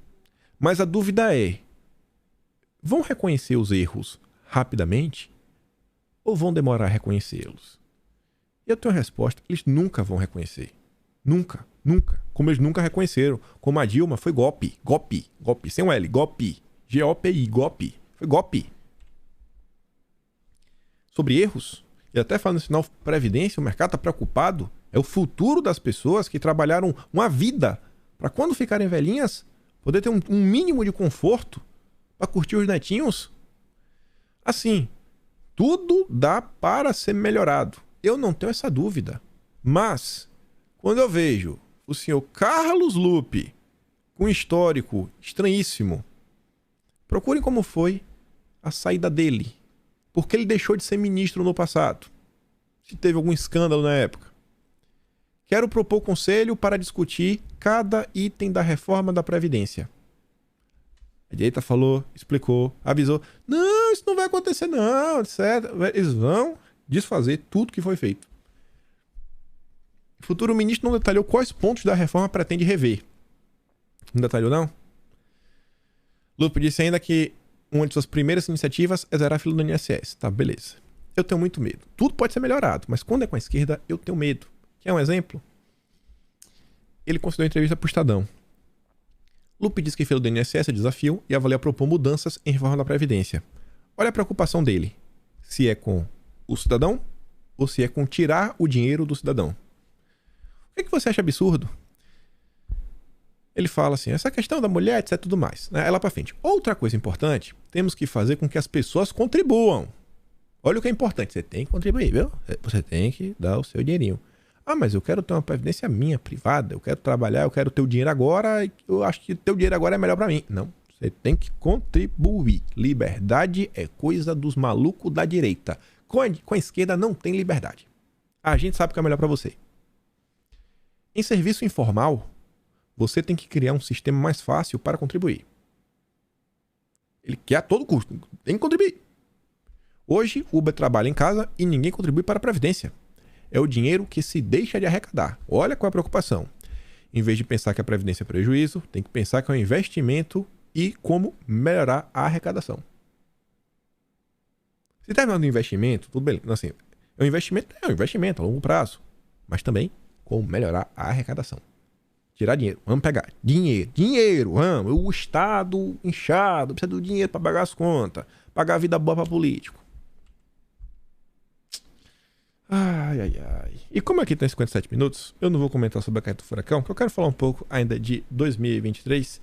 Mas a dúvida é, vão reconhecer os erros rapidamente ou vão demorar a reconhecê-los? E eu tenho a resposta, eles nunca vão reconhecer. Nunca, nunca. Como eles nunca reconheceram. Como a Dilma foi golpe, sem um L, golpe. G-O-P-I, golpe. Foi golpe. Sobre erros, e até falando no sinal Previdência, o mercado está preocupado. É o futuro das pessoas que trabalharam uma vida para quando ficarem velhinhas, poder ter um mínimo de conforto, Pra curtir os netinhos? Assim, tudo dá para ser melhorado. Eu não tenho essa dúvida. Mas, quando eu vejo o senhor Carlos Lupe com um histórico estranhíssimo, procurem como foi a saída dele. Porque ele deixou de ser ministro no passado. Se teve algum escândalo na época. Quero propor conselho para discutir cada item da reforma da Previdência. A direita falou, explicou, avisou. Não, isso não vai acontecer não, etc. Eles vão desfazer tudo que foi feito. O futuro ministro não detalhou quais pontos da reforma pretende rever. Não detalhou, não? Lupe disse ainda que uma de suas primeiras iniciativas é zerar a fila do INSS. Tá, beleza. Eu tenho muito medo. Tudo pode ser melhorado, mas quando é com a esquerda, eu tenho medo. Quer um exemplo? Ele concedeu entrevista para o Estadão. Lupe diz que fila do INSS é desafio e avalia propor mudanças em reforma da Previdência. Olha a preocupação dele. Se é com o cidadão ou se é com tirar o dinheiro do cidadão. O que você acha absurdo? Ele fala assim, essa questão da mulher, etc, tudo mais. É lá pra frente. Outra coisa importante, temos que fazer com que as pessoas contribuam. Olha o que é importante, você tem que contribuir, viu? Você tem que dar o seu dinheirinho. Ah, mas eu quero ter uma previdência minha, privada, eu quero trabalhar, eu quero ter o dinheiro agora, eu acho que ter o dinheiro agora é melhor pra mim. Não, você tem que contribuir. Liberdade é coisa dos malucos da direita. Com a esquerda não tem liberdade. A gente sabe o que é melhor pra você. Em serviço informal, você tem que criar um sistema mais fácil para contribuir. Ele quer a todo custo. Tem que contribuir. Hoje, o Uber trabalha em casa e ninguém contribui para a Previdência. É o dinheiro que se deixa de arrecadar. Olha qual é a preocupação. Em vez de pensar que a Previdência é prejuízo, tem que pensar que é um investimento e como melhorar a arrecadação. Se terminar no investimento, tudo bem. Assim, é um investimento a longo prazo. Mas também como melhorar a arrecadação. Tirar dinheiro. Vamos pegar. Dinheiro. Vamos. O Estado inchado. Precisa do dinheiro para pagar as contas. Pagar a vida boa para político. Ai. E como aqui tem 57 minutos, eu não vou comentar sobre a carta do furacão, que eu quero falar um pouco ainda de 2023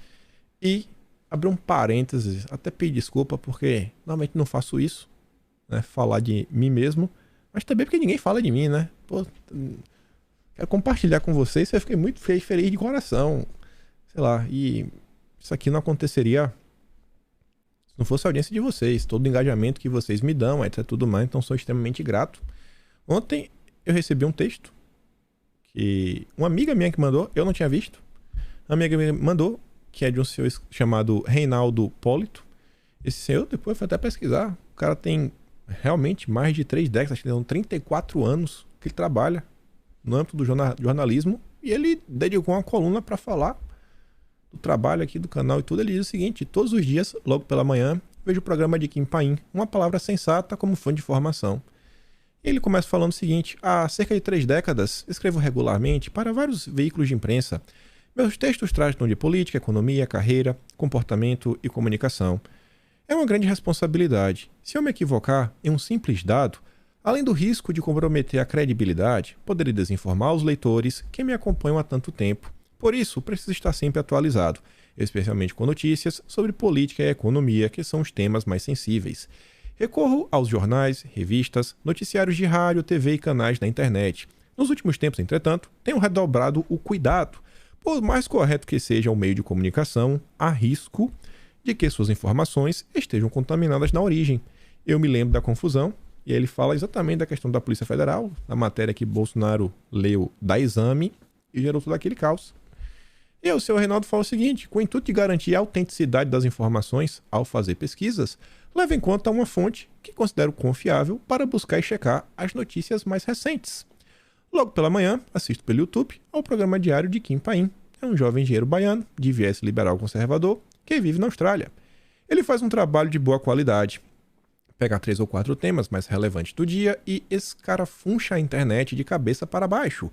e abrir um parênteses, até pedir desculpa, porque normalmente não faço isso, né? Falar de mim mesmo, mas também porque ninguém fala de mim, né? Pô, quero compartilhar com vocês, eu fiquei muito feliz de coração. Sei lá, e isso aqui não aconteceria se não fosse a audiência de vocês, todo o engajamento que vocês me dão, etc, tudo mais, então sou extremamente grato. Ontem eu recebi um texto que uma amiga minha que mandou, eu não tinha visto. Uma amiga minha mandou, que é de um senhor chamado Reinaldo Polito. Esse senhor, depois eu fui até pesquisar, o cara tem realmente mais de 3 décadas, acho que tem 34 anos que ele trabalha no âmbito do jornalismo, e ele dedicou uma coluna para falar do trabalho aqui do canal e tudo. Ele diz o seguinte: todos os dias, logo pela manhã, vejo o programa de Kim Paim, uma palavra sensata como fonte de informação. Ele começa falando o seguinte: há cerca de 3 décadas, escrevo regularmente para vários veículos de imprensa. Meus textos tratam de política, economia, carreira, comportamento e comunicação. É uma grande responsabilidade. Se eu me equivocar em um simples dado, além do risco de comprometer a credibilidade, poderia desinformar os leitores que me acompanham há tanto tempo. Por isso, preciso estar sempre atualizado, especialmente com notícias sobre política e economia, que são os temas mais sensíveis. Recorro aos jornais, revistas, noticiários de rádio, TV e canais da internet. Nos últimos tempos, entretanto, tenho redobrado o cuidado. Por mais correto que seja o meio de comunicação, há risco de que suas informações estejam contaminadas na origem. Eu me lembro da confusão, e ele fala exatamente da questão da Polícia Federal, na matéria que Bolsonaro leu da Exame, e gerou todo aquele caos. E o senhor Reinaldo fala o seguinte: com o intuito de garantir a autenticidade das informações ao fazer pesquisas, leve em conta uma fonte que considero confiável para buscar e checar as notícias mais recentes. Logo pela manhã, assisto pelo YouTube ao programa diário de Kim Paim. É um jovem engenheiro baiano, de viés liberal conservador, que vive na Austrália. Ele faz um trabalho de boa qualidade. Pega 3 ou 4 temas mais relevantes do dia e escarafuncha a internet de cabeça para baixo.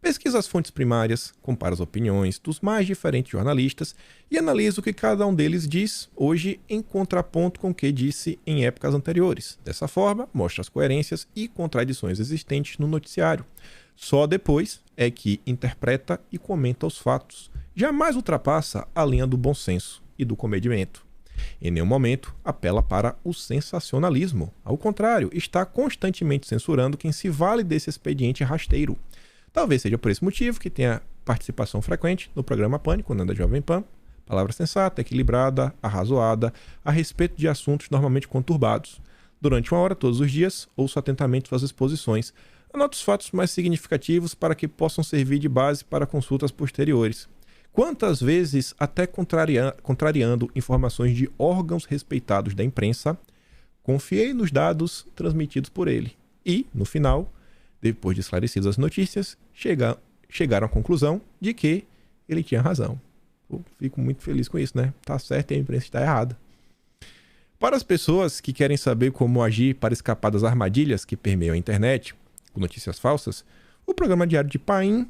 Pesquisa as fontes primárias, compara as opiniões dos mais diferentes jornalistas e analisa o que cada um deles diz hoje em contraponto com o que disse em épocas anteriores. Dessa forma, mostra as coerências e contradições existentes no noticiário. Só depois é que interpreta e comenta os fatos. Jamais ultrapassa a linha do bom senso e do comedimento. Em nenhum momento apela para o sensacionalismo. Ao contrário, está constantemente censurando quem se vale desse expediente rasteiro. Talvez seja por esse motivo que tenha participação frequente no programa Pânico, da Jovem Pan. Palavra sensata, equilibrada, arrazoada, a respeito de assuntos normalmente conturbados. Durante 1 hora todos os dias, ouço atentamente suas exposições. Anoto os fatos mais significativos para que possam servir de base para consultas posteriores. Quantas vezes, até contrariando informações de órgãos respeitados da imprensa, confiei nos dados transmitidos por ele. E, no final, depois de esclarecidas as notícias, chegaram à conclusão de que ele tinha razão. Eu fico muito feliz com isso, né? Tá certo e a imprensa está errada. Para as pessoas que querem saber como agir para escapar das armadilhas que permeiam a internet, com notícias falsas, o programa diário de Paim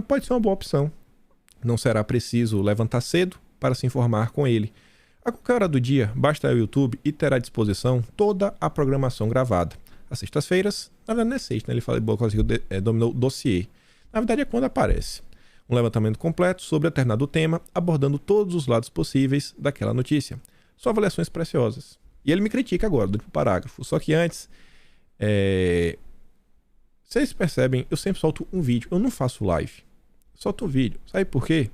pode ser uma boa opção. Não será preciso levantar cedo para se informar com ele. A qualquer hora do dia, basta ir ao YouTube e terá à disposição toda a programação gravada. Às sextas-feiras, na verdade não é sexta, né? Ele fala que dominou o dossiê. Na verdade é quando aparece. Um levantamento completo sobre determinado tema, abordando todos os lados possíveis daquela notícia. São avaliações preciosas. E ele me critica agora, do parágrafo. Só que antes, vocês percebem, eu sempre solto um vídeo. Eu não faço live. Solto um vídeo. Sabe por quê?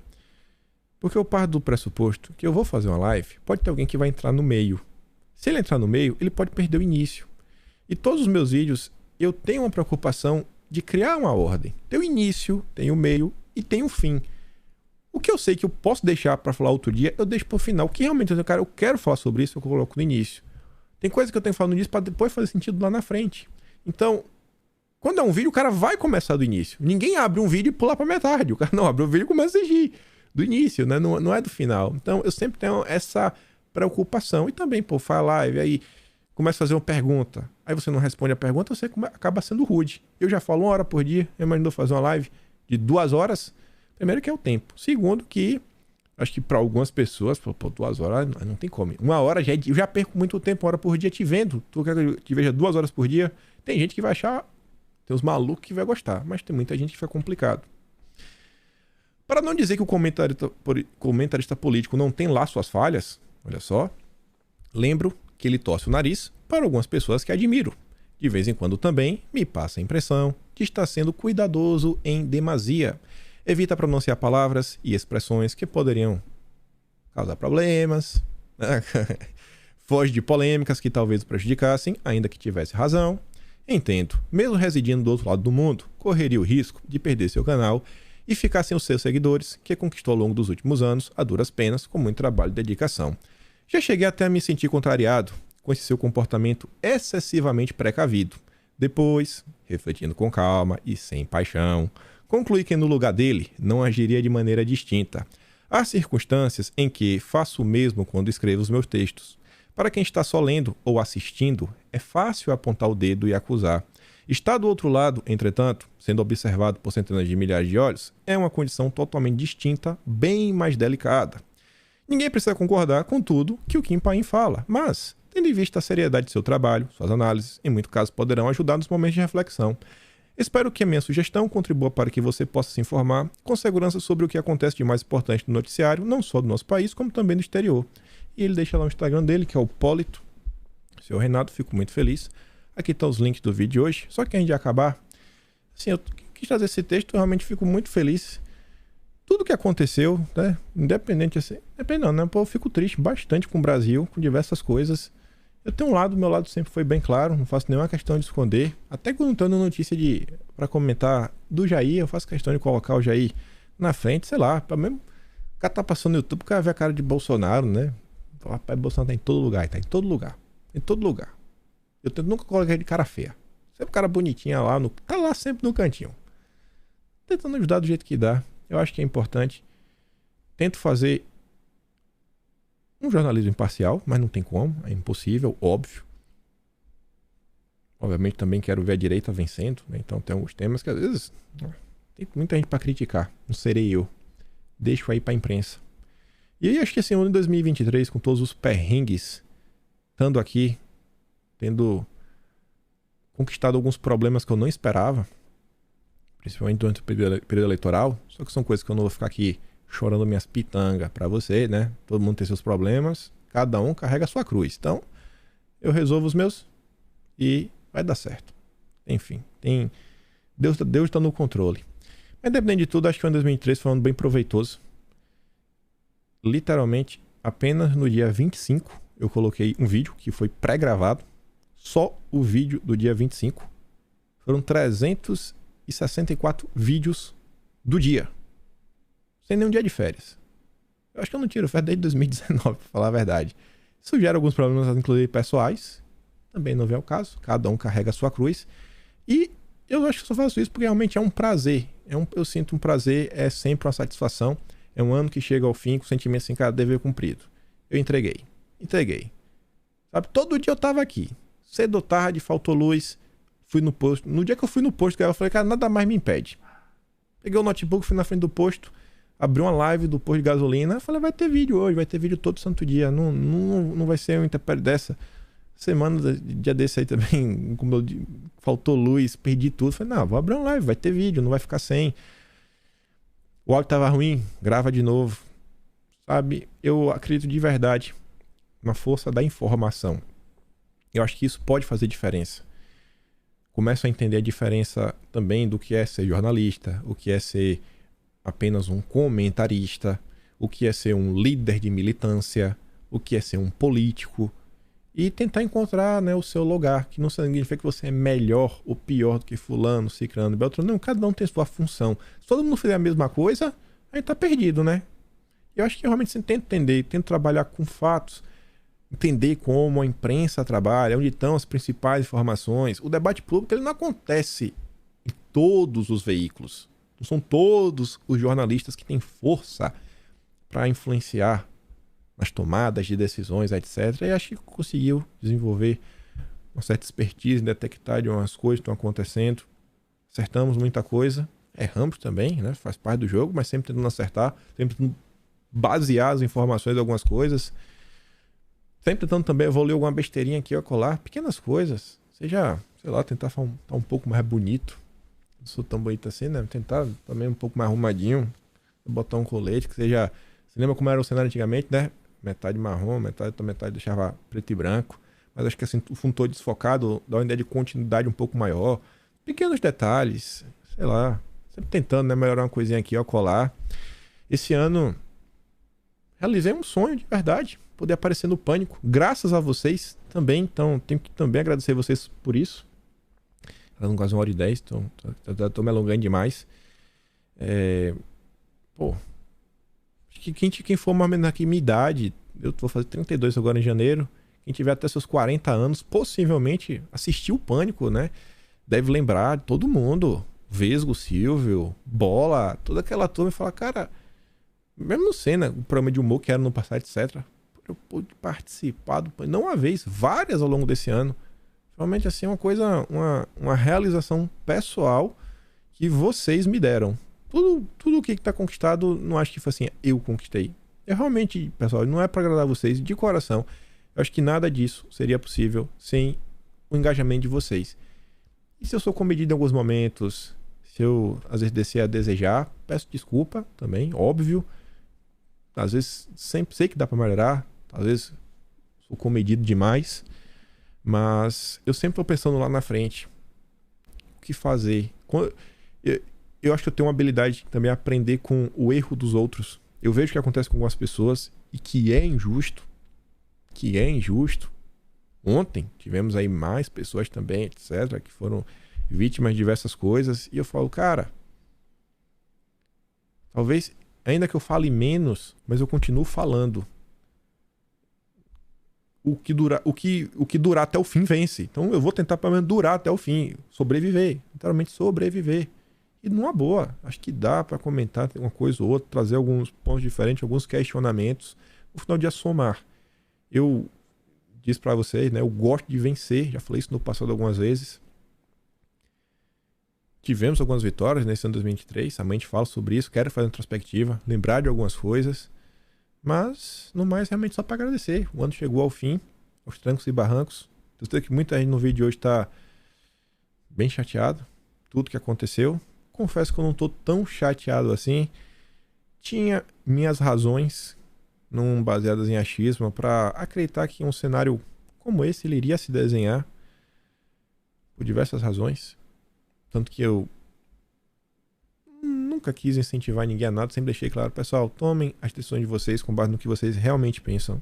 Porque eu parto do pressuposto que eu vou fazer uma live, pode ter alguém que vai entrar no meio. Se ele entrar no meio, ele pode perder o início. E todos os meus vídeos, eu tenho uma preocupação de criar uma ordem. Tem o início, tem o meio e tem o fim. O que eu sei que eu posso deixar para falar outro dia, eu deixo para o final. O que realmente eu quero falar sobre isso, eu coloco no início. Tem coisa que eu tenho que falar no início para depois fazer sentido lá na frente. Então, quando é um vídeo, o cara vai começar do início. Ninguém abre um vídeo e pula para metade. O cara não abre o vídeo e começa a exigir do início, né? Não é do final. Então, eu sempre tenho essa preocupação. E também, faz live, aí começa a fazer uma pergunta. Aí você não responde a pergunta, você acaba sendo rude. Eu já falo 1 hora por dia, eu imagino fazer uma live de 2 horas. Primeiro que é o tempo. Segundo que, acho que para algumas pessoas, 2 horas não tem como. 1 hora, eu já perco muito tempo, 1 hora por dia te vendo. Tu quer que eu te veja 2 horas por dia? Tem gente que vai achar, tem uns malucos que vai gostar, mas tem muita gente que fica complicado. Para não dizer que o comentarista político não tem lá suas falhas, olha só, lembro que ele torce o nariz para algumas pessoas que admiro. De vez em quando também me passa a impressão de estar sendo cuidadoso em demasia. Evita pronunciar palavras e expressões que poderiam causar problemas. Foge de polêmicas que talvez o prejudicassem, ainda que tivesse razão. Entendo, mesmo residindo do outro lado do mundo, correria o risco de perder seu canal e ficar sem os seus seguidores, que conquistou ao longo dos últimos anos, a duras penas, com muito trabalho e dedicação. Já cheguei até a me sentir contrariado com esse seu comportamento excessivamente precavido. Depois, refletindo com calma e sem paixão, concluí que no lugar dele não agiria de maneira distinta. Há circunstâncias em que faço o mesmo quando escrevo os meus textos. Para quem está só lendo ou assistindo, é fácil apontar o dedo e acusar. Estar do outro lado, entretanto, sendo observado por centenas de milhares de olhos, é uma condição totalmente distinta, bem mais delicada. Ninguém precisa concordar com tudo que o Kim Paim fala, mas, tendo em vista a seriedade de seu trabalho, suas análises, em muitos casos poderão ajudar nos momentos de reflexão. Espero que a minha sugestão contribua para que você possa se informar com segurança sobre o que acontece de mais importante no noticiário, não só do nosso país, como também do exterior. E ele deixa lá o Instagram dele, que é o Polito. Seu Renato, fico muito feliz. Aqui estão os links do vídeo de hoje. Só que antes de acabar, assim, eu quis trazer esse texto, eu realmente fico muito feliz. Tudo que aconteceu, né? Independente assim. Depende não, né? Eu fico triste bastante com o Brasil, com diversas coisas. Eu tenho um lado, meu lado sempre foi bem claro, não faço nenhuma questão de esconder. Até quando estou dando notícia para comentar do Jair, eu faço questão de colocar o Jair na frente, sei lá, para mesmo. O cara tá passando no YouTube, o cara vê a cara de Bolsonaro, né? O rapaz, Bolsonaro tá em todo lugar, tá em todo lugar. Em todo lugar. Eu nunca coloquei de cara feia. Sempre cara bonitinha lá, tá lá sempre no cantinho. Tentando ajudar do jeito que dá. Eu acho que é importante. Tento fazer um jornalismo imparcial, mas não tem como, é impossível, óbvio. Obviamente também quero ver a direita vencendo, né? Então tem alguns temas que às vezes tem muita gente para criticar, não serei eu. Deixo aí para a imprensa. E aí acho que esse ano de 2023, com todos os perrengues, estando aqui, tendo conquistado alguns problemas que eu não esperava, principalmente durante o período eleitoral, só que são coisas que eu não vou ficar aqui chorando minhas pitangas pra você, né? Todo mundo tem seus problemas, Cada um carrega a sua cruz. Então, eu resolvo os meus e vai dar certo. Enfim, Deus está no controle. Mas dependendo de tudo, acho que o ano 2023 foi um ano bem proveitoso. Literalmente, apenas no dia 25, eu coloquei um vídeo que foi pré-gravado. Só o vídeo do dia 25. Foram 364 vídeos do dia. Sem nenhum dia de férias. Eu acho que eu não tiro férias desde 2019, pra falar a verdade. Isso gera alguns problemas, inclusive pessoais. Também não vem ao caso. Cada um carrega a sua cruz. E eu acho que eu só faço isso porque realmente é um prazer. Eu sinto um prazer, é sempre uma satisfação. É um ano que chega ao fim com o sentimento assim, cara, dever cumprido. Eu entreguei. Sabe, todo dia eu tava aqui. Cedo ou tarde, faltou luz. Fui no posto. No dia que eu fui no posto, eu falei, cara, nada mais me impede. Peguei o notebook, fui na frente do posto. Abri uma live do posto de gasolina. Falei, vai ter vídeo hoje, vai ter vídeo todo santo dia. Não vai ser uma intempérie dessa. Semana, dia desse aí também, como faltou luz, perdi tudo. Falei, não, vou abrir uma live, vai ter vídeo, não vai ficar sem. O áudio tava ruim, grava de novo. Sabe, eu acredito de verdade na força da informação. Eu acho que isso pode fazer diferença. Começo a entender a diferença também do que é ser jornalista, o que é ser apenas um comentarista, o que é ser um líder de militância, o que é ser um político. E tentar encontrar, né, o seu lugar, que não significa que você é melhor ou pior do que fulano, ciclano, beltrano. Não, cada um tem sua função. Se todo mundo fizer a mesma coisa, a gente tá perdido, né? Eu acho que realmente você tenta entender, tenta trabalhar com fatos, entender como a imprensa trabalha, onde estão as principais informações. O debate público ele não acontece em todos os veículos. Não são todos os jornalistas que têm força para influenciar nas tomadas de decisões, etc. E acho que conseguiu desenvolver uma certa expertise em detectar de umas coisas que estão acontecendo. Acertamos muita coisa, erramos também, né? Faz parte do jogo, mas sempre tentando acertar, sempre tentando basear as informações em algumas coisas. Sempre tentando também evoluir alguma besteirinha aqui ou colar, pequenas coisas. Seja, sei lá, tentar estar um pouco mais bonito. Não sou tão bonito assim, né? Tentar também um pouco mais arrumadinho, botar um colete que seja... Você lembra como era o cenário antigamente, né? Metade marrom, metade deixava preto e branco. Mas acho que assim, o fundo todo desfocado dá uma ideia de continuidade um pouco maior. Pequenos detalhes, sei lá. Sempre tentando, né, melhorar uma coisinha aqui, ó, colar. Esse ano, realizei um sonho de verdade. Poder aparecer no Pânico. Graças a vocês também. Então, tenho que também agradecer vocês por isso. Falando quase 1h10, então tô me alongando demais. Quem for mais ou menos aqui minha idade, eu vou fazer 32 agora em janeiro, quem tiver até seus 40 anos, possivelmente assistiu o Pânico, né? Deve lembrar de todo mundo. Vesgo, Silvio, Bola, toda aquela turma e falar, cara, mesmo não sei, né? O programa de humor que era no passado, etc. Eu pude participar do Pânico, não uma vez, várias ao longo desse ano. Realmente assim, uma coisa, uma realização pessoal que vocês me deram. Tudo o que está conquistado, não acho que foi assim, eu conquistei. Eu realmente, pessoal, não é para agradar vocês, de coração. Eu acho que nada disso seria possível sem o engajamento de vocês. E se eu sou comedido em alguns momentos, se eu às vezes descer a desejar, peço desculpa também, óbvio. Às vezes sempre sei que dá para melhorar, às vezes sou comedido demais, mas eu sempre estou pensando lá na frente. O que fazer? Eu acho que eu tenho uma habilidade de também aprender com o erro dos outros. Eu vejo o que acontece com algumas pessoas e que é injusto. Ontem tivemos aí mais pessoas também, etc., que foram vítimas de diversas coisas. E eu falo, cara, talvez, ainda que eu fale menos, mas eu continuo falando. O que durar até o fim vence. Então eu vou tentar pelo menos durar até o fim. Sobreviver. Literalmente sobreviver. E numa boa, acho que dá para comentar uma coisa ou outra, trazer alguns pontos diferentes, alguns questionamentos, no final do dia somar. Eu disse para vocês, né, eu gosto de vencer, já falei isso no passado algumas vezes. Tivemos algumas vitórias nesse ano 2023, a mente fala sobre isso, quero fazer uma introspectiva, lembrar de algumas coisas, mas no mais realmente só para agradecer. O ano chegou ao fim, aos trancos e barrancos. Eu sei que muita gente no vídeo de hoje está bem chateado, tudo que aconteceu. Confesso que eu não tô tão chateado assim. Tinha minhas razões, não baseadas em achismo, para acreditar que um cenário como esse ele iria se desenhar por diversas razões. Tanto que eu nunca quis incentivar ninguém a nada, sempre deixei claro, pessoal, tomem as decisões de vocês com base no que vocês realmente pensam.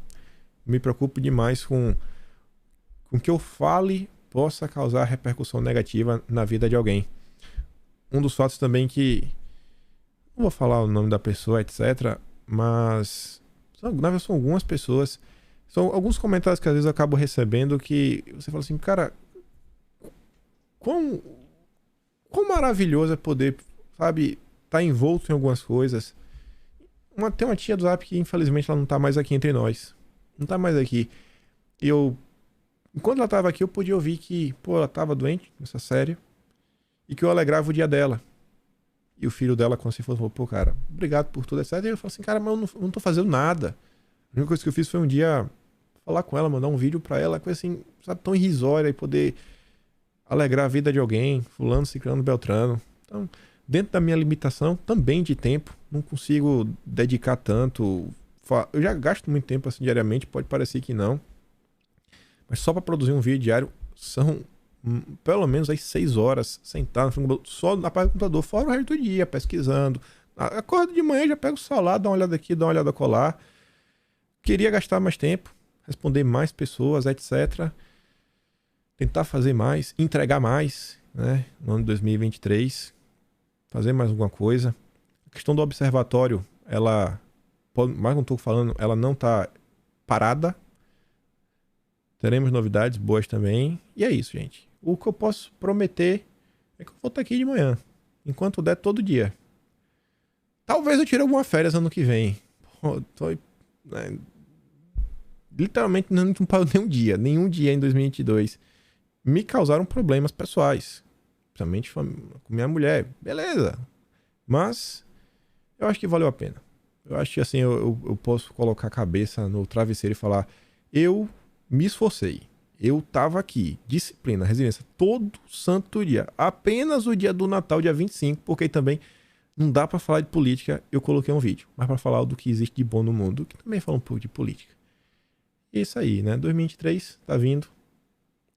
Me preocupo demais com que eu fale possa causar repercussão negativa na vida de alguém. Um dos fatos também que, não vou falar o nome da pessoa, etc., mas na verdade são algumas pessoas, são alguns comentários que às vezes eu acabo recebendo que você fala assim, cara, quão maravilhoso é poder, sabe, estar envolto em algumas coisas. Tem uma tia do Zap que infelizmente ela não tá mais aqui entre nós. Não tá mais aqui. Enquanto ela tava aqui, eu podia ouvir que, pô, ela tava doente nessa série e que eu alegrava o dia dela. E o filho dela, quando se falou, pô, cara, obrigado por tudo, etc. E eu falei assim, cara, mas eu não tô fazendo nada. A única coisa que eu fiz foi um dia falar com ela, mandar um vídeo pra ela, coisa assim, sabe, tão irrisória e poder alegrar a vida de alguém, fulano, ciclano, beltrano. Então, dentro da minha limitação também de tempo, não consigo dedicar tanto. Eu já gasto muito tempo assim diariamente, pode parecer que não. Mas só para produzir um vídeo diário são pelo menos aí 6 horas sentado só na parte do computador, fora o resto do dia, pesquisando. Acordo de manhã, já pego o celular, dá uma olhada aqui, dá uma olhada colar. Queria gastar mais tempo, responder mais pessoas, etc. Tentar fazer mais, entregar mais, né? No ano de 2023, fazer mais alguma coisa. A questão do observatório, ela, mais não estou falando, ela não está parada. Teremos novidades boas também. E é isso, gente. O que eu posso prometer é que eu vou estar aqui de manhã, enquanto der, todo dia. Talvez eu tire alguma férias ano que vem. Pô, né, literalmente não paro nenhum dia em 2022. Me causaram problemas pessoais, principalmente com minha mulher. Beleza. Mas eu acho que valeu a pena. Eu acho que assim, eu posso colocar a cabeça no travesseiro e falar, eu me esforcei. Eu tava aqui, disciplina, resiliência, todo santo dia. Apenas o dia do Natal, dia 25, porque também não dá pra falar de política, eu coloquei um vídeo. Mas pra falar do que existe de bom no mundo, que também fala um pouco de política. E isso aí, né? 2023 tá vindo.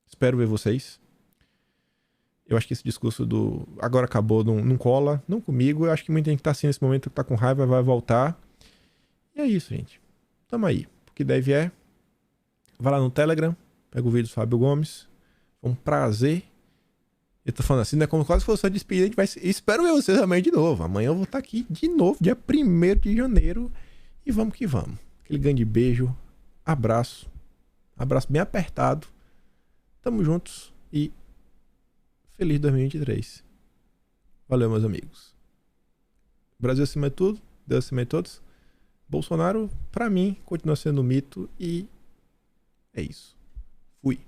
Espero ver vocês. Eu acho que esse discurso do agora acabou não cola, não comigo. Eu acho que muita gente que tá assim nesse momento, que tá com raiva, vai voltar. E é isso, gente. Tamo aí. O que deve é. Vai lá no Telegram, pega o vídeo do Fábio Gomes. Foi um prazer. Eu tô falando assim, né? Como quase fosse a despedida, a gente vai. Espero ver vocês amanhã de novo. Amanhã eu vou estar aqui de novo, dia 1º de janeiro. E vamos que vamos. Aquele grande beijo. Abraço. Abraço bem apertado. Tamo juntos e feliz 2023. Valeu, meus amigos. Brasil acima de tudo, Deus acima de todos. Bolsonaro, pra mim, continua sendo um mito e é isso. Fui.